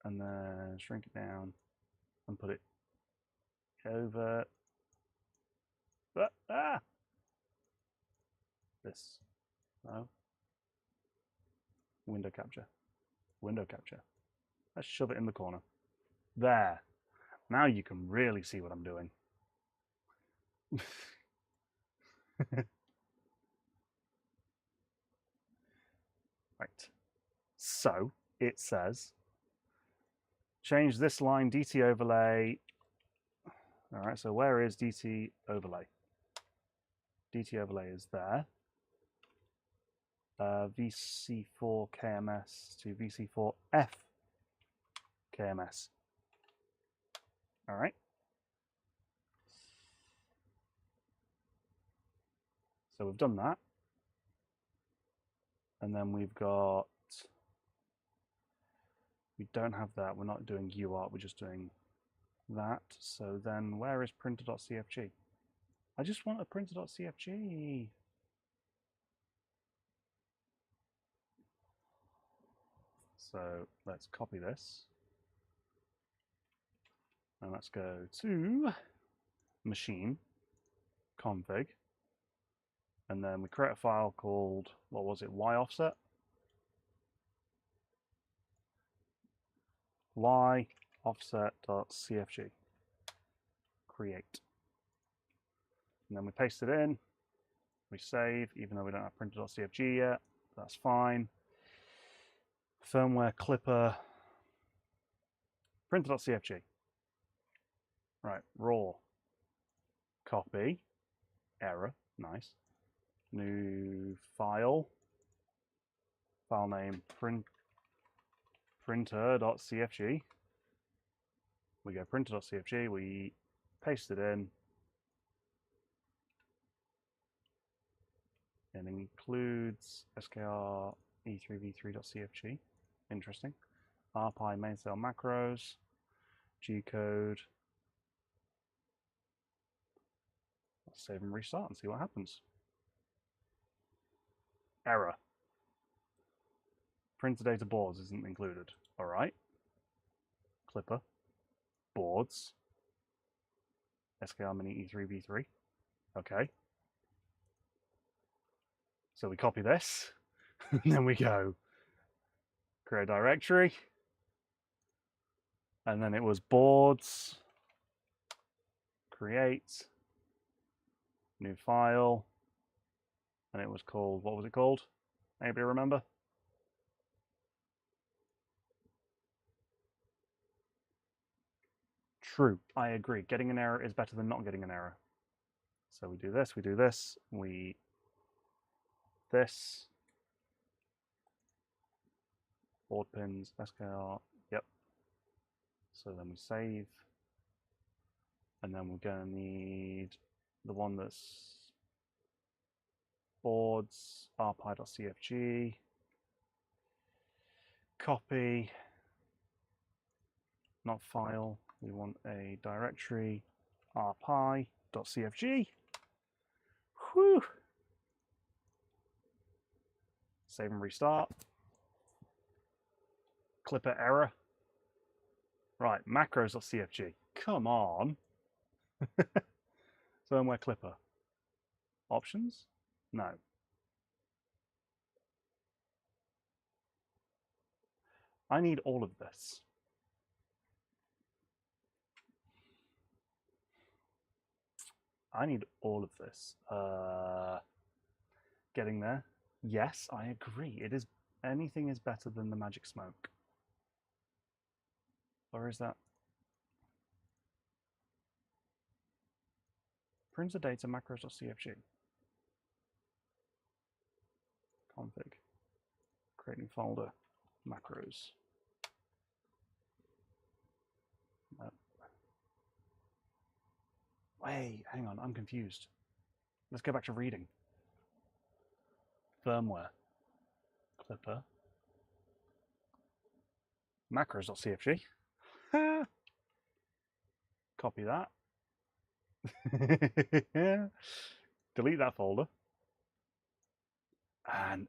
And then shrink it down and put it over. This. No. Window capture. Window capture. Let's shove it in the corner. There. Now you can really see what I'm doing. Right. So it says, change this line DT overlay. All right, so where is DT overlay? DT overlay is there. VC4 KMS to VC4F KMS. All right. So we've done that. And then we've got, we don't have that. We're not doing UART, we're just doing that. So then where is printer.cfg? I just want a printer.cfg. So let's copy this. And let's go to machine, config. And then we create a file called, what was it, Y offset? Y offset.cfg. Create. And then we paste it in. We save, even though we don't have printer.cfg yet. That's fine. Firmware clipper. Printer.cfg. Right, raw. Copy. Error. Nice. New file. File name printer.cfg. We go printer.cfg, we paste it in. It includes skr e3v3.cfg. Interesting. RPi main cell macros, G code. Let's save and restart and see what happens. Error. Printer data boards isn't included. All right. Clipper. Boards. SKR Mini E3v3. Okay. So we copy this, and then we go create a directory, and then it was boards, create, new file, and it was called, what was it called? Anybody remember? True, I agree. Getting an error is better than not getting an error. So we do this, this, board pins, SKR, yep. So then we save, and then we're gonna need the one that's boards, rpi.cfg, copy, not file, we want a directory, rpi.cfg. Whew. Save and restart. Clipper error. Right, macros.cfg. Come on. Firmware clipper. Options? No. I need all of this. I need all of this. Getting there. Yes, I agree. It is, anything is better than the magic smoke. Or is that? Printer data macros.cfg. Config. Create new folder. Macros. No. Wait, hang on, I'm confused. Let's go back to reading. Firmware. Clipper. Macros.cfg. Copy that. Delete that folder. And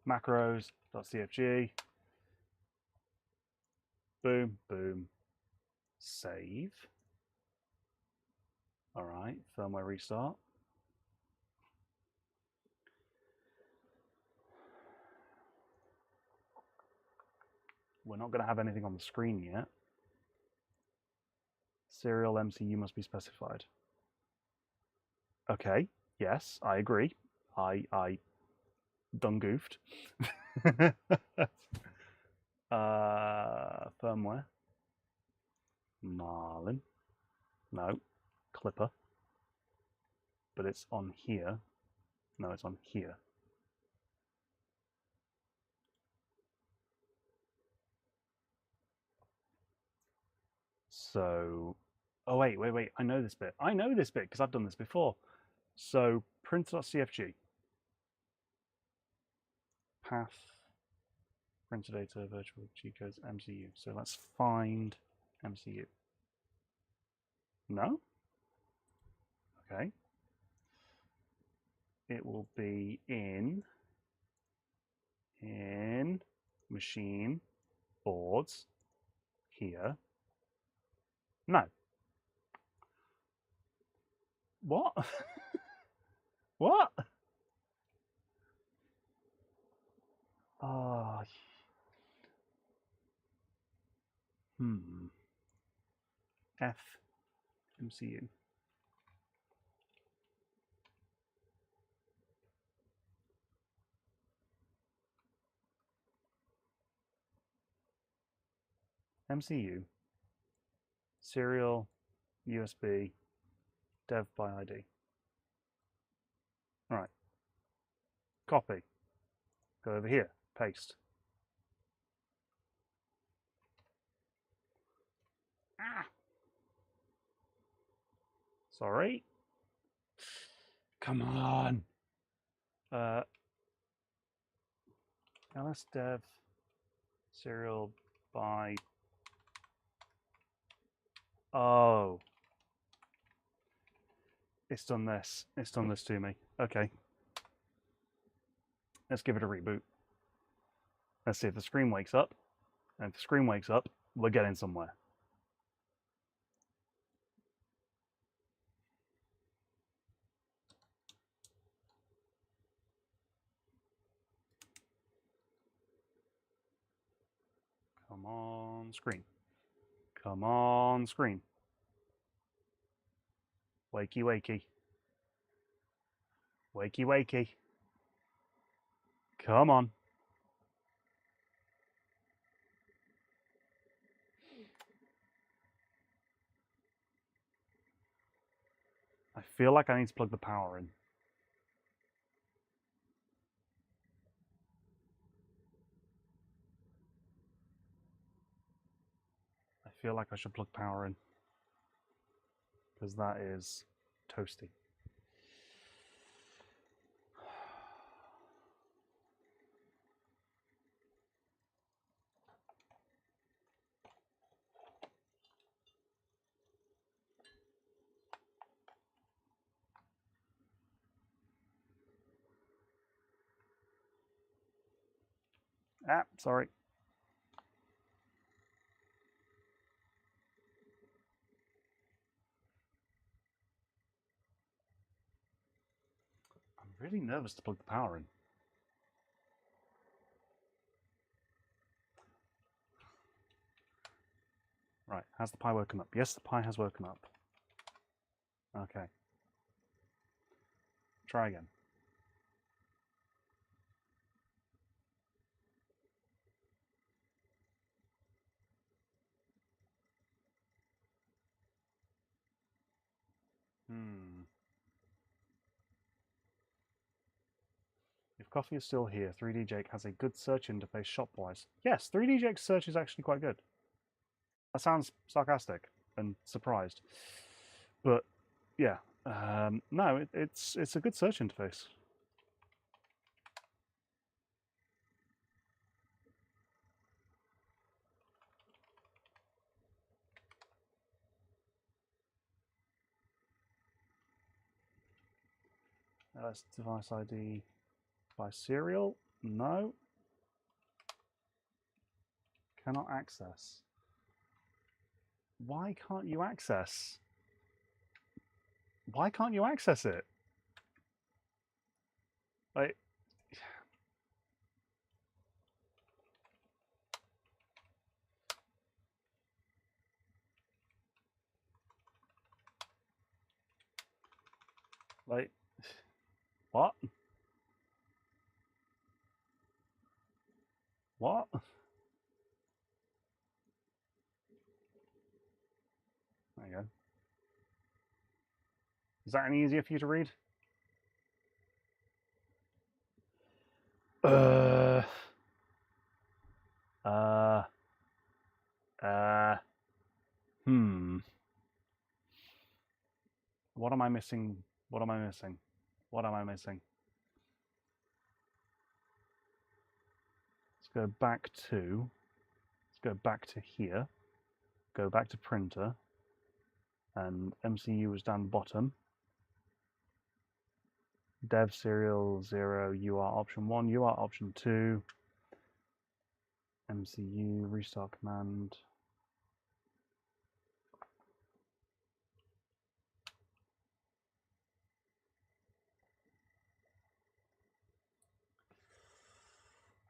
macros.cfg. Boom, boom. Save. All right, firmware restart. We're not going to have anything on the screen yet. Serial MCU must be specified. Okay, yes, I agree. I done goofed. Firmware. Marlin. No. Clipper. But it's on here. No, it's on here. So, oh wait. I know this bit. I know this bit because I've done this before. So print.cfg. Path. Printer data, virtual G codes, MCU. So let's find MCU. No? Okay. It will be in machine boards here. No. What? What? Oh. F MCU. MCU. Serial USB dev by ID. All right. Copy. Go over here. Paste. Ah. Sorry. Come on. ls dev serial by. Oh. It's done this. It's done this to me. Okay. Let's give it a reboot. Let's see if the screen wakes up. And if the screen wakes up, we're getting somewhere. Come on, screen. Come on, screen. Wakey, wakey. Wakey, wakey. Come on. I feel like I need to plug the power in. I feel like I should plug power in. Because that is toasty. Ah, sorry. I'm really nervous to plug the power in. Right, has the Pi woken up? Yes, the Pi has woken up. Okay. Try again. If coffee is still here, 3D Jake has a good search interface shop-wise. Yes, 3D Jake's search is actually quite good. That sounds sarcastic and surprised. But yeah, no, it's a good search interface. That's device ID by serial. No. Cannot access. Why can't you access? Why can't you access it? Like, like, what? What? There you go. Is that any easier for you to read? Uh, uh, uh, hmm. What am I missing? What am I missing? What am I missing? Let's go back to, here, go back to printer, and MCU was down the bottom. Dev serial 0, UR option 1, UR option 2, MCU, restart command.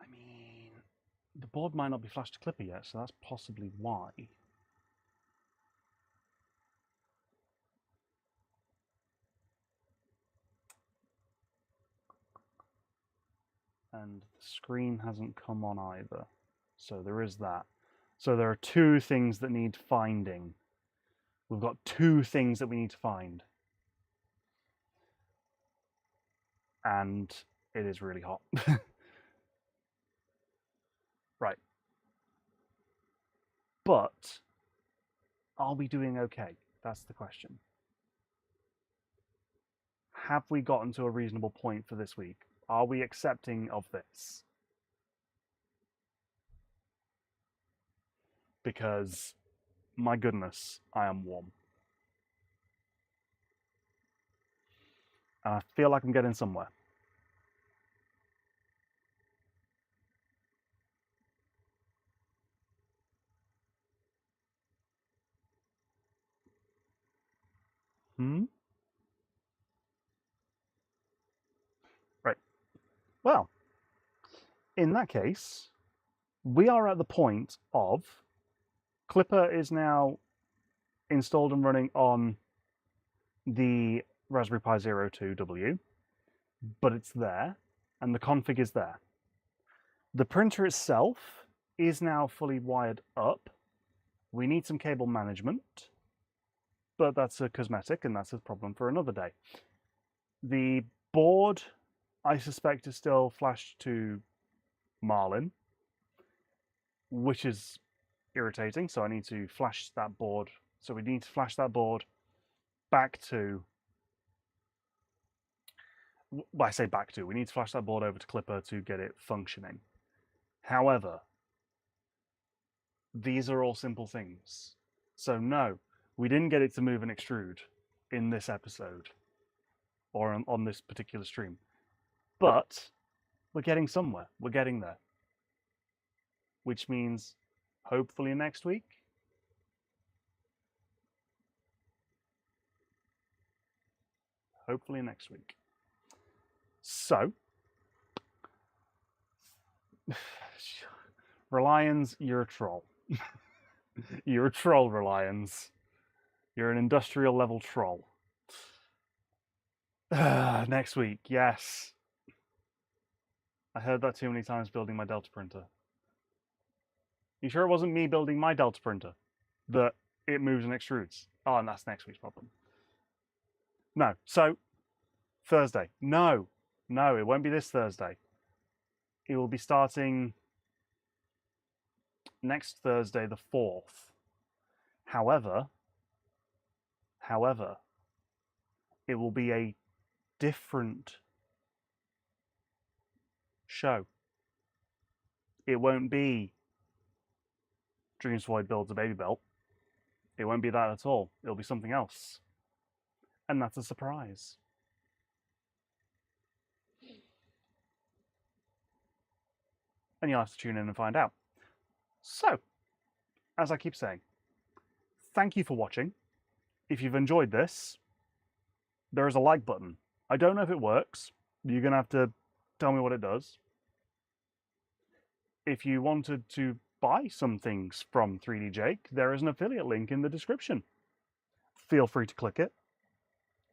I mean, the board might not be flashed to Clipper yet, so that's possibly why. And the screen hasn't come on either. So there is that. So there are two things that need finding. We've got two things that we need to find. And it is really hot. Right. But are we doing okay? That's the question. Have we gotten to a reasonable point for this week? Are we accepting of this? Because, my goodness, I am warm. And I feel like I'm getting somewhere. Right. Well, in that case, we are at the point of Clipper is now installed and running on the Raspberry Pi Zero 2W, but it's there, and the config is there. The printer itself is now fully wired up. We need some cable management, but that's a cosmetic, and that's a problem for another day. The board, I suspect, is still flashed to Marlin, which is irritating, so I need to flash that board. So we need to flash that board back to... Well, I say back to. We need to flash that board over to Clipper to get it functioning. However, these are all simple things. So no, we didn't get it to move and extrude in this episode or on this particular stream. But we're getting somewhere. We're getting there. Which means hopefully next week. Hopefully next week. So, Reliance, you're a troll. You're a troll, Reliance. You're an industrial level troll. Next week, yes. I heard that too many times building my Delta printer. You sure it wasn't me building my Delta printer that it moves and extrudes? Oh, and that's next week's problem. No, so Thursday. No, it won't be this Thursday. It will be starting next Thursday, the 4th. However, it will be a different show. It won't be DreamsVoid builds a BabyBelt. It won't be that at all. It'll be something else. And that's a surprise. And you'll have to tune in and find out. So, as I keep saying, thank you for watching. If you've enjoyed this, there is a like button. I don't know if it works. You're going to have to tell me what it does. If you wanted to buy some things from 3D Jake, there is an affiliate link in the description. Feel free to click it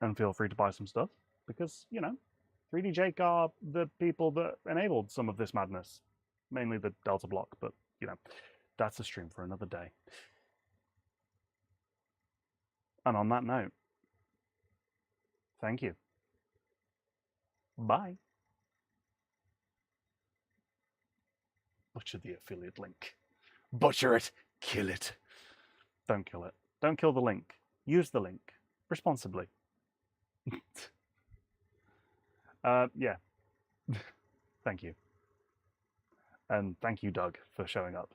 and feel free to buy some stuff because, you know, 3D Jake are the people that enabled some of this madness. Mainly the Delta block, but, you know, that's a stream for another day. And on that note, thank you. Bye. Butcher the affiliate link. Butcher it. Kill it. Don't kill it. Don't kill the link. Use the link responsibly. Yeah. Thank you. And thank you, Doug, for showing up.